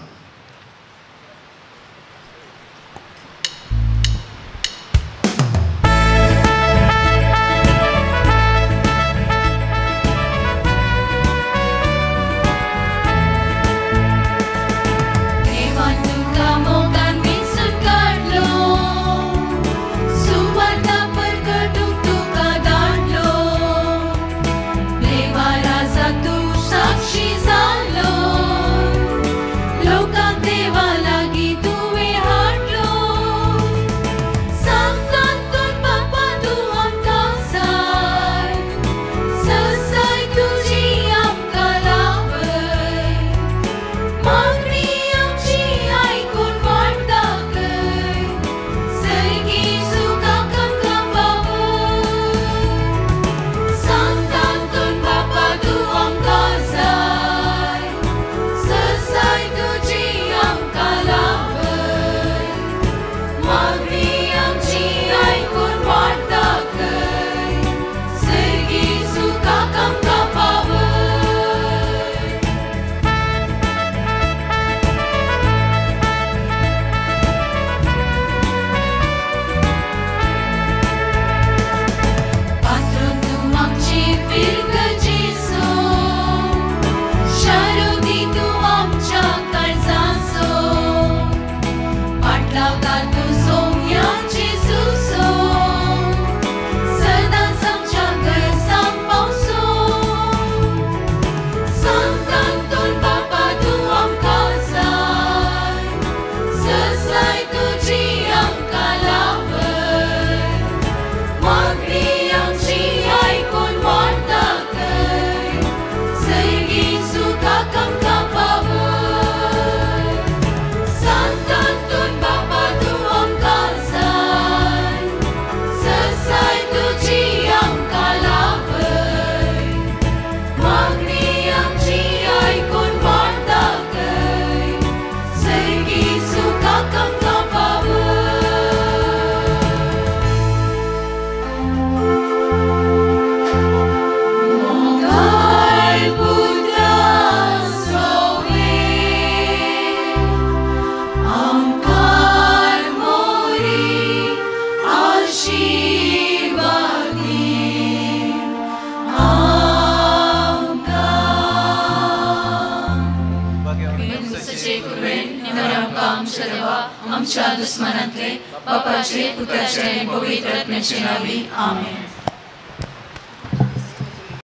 Look सचे कुर्वेन निमर आमकां आमच्या देवा आमच्या दुस्मनांतले बापाचे पुत्राचे आनी पवित्र आत्म्याचे नांवी आमेन.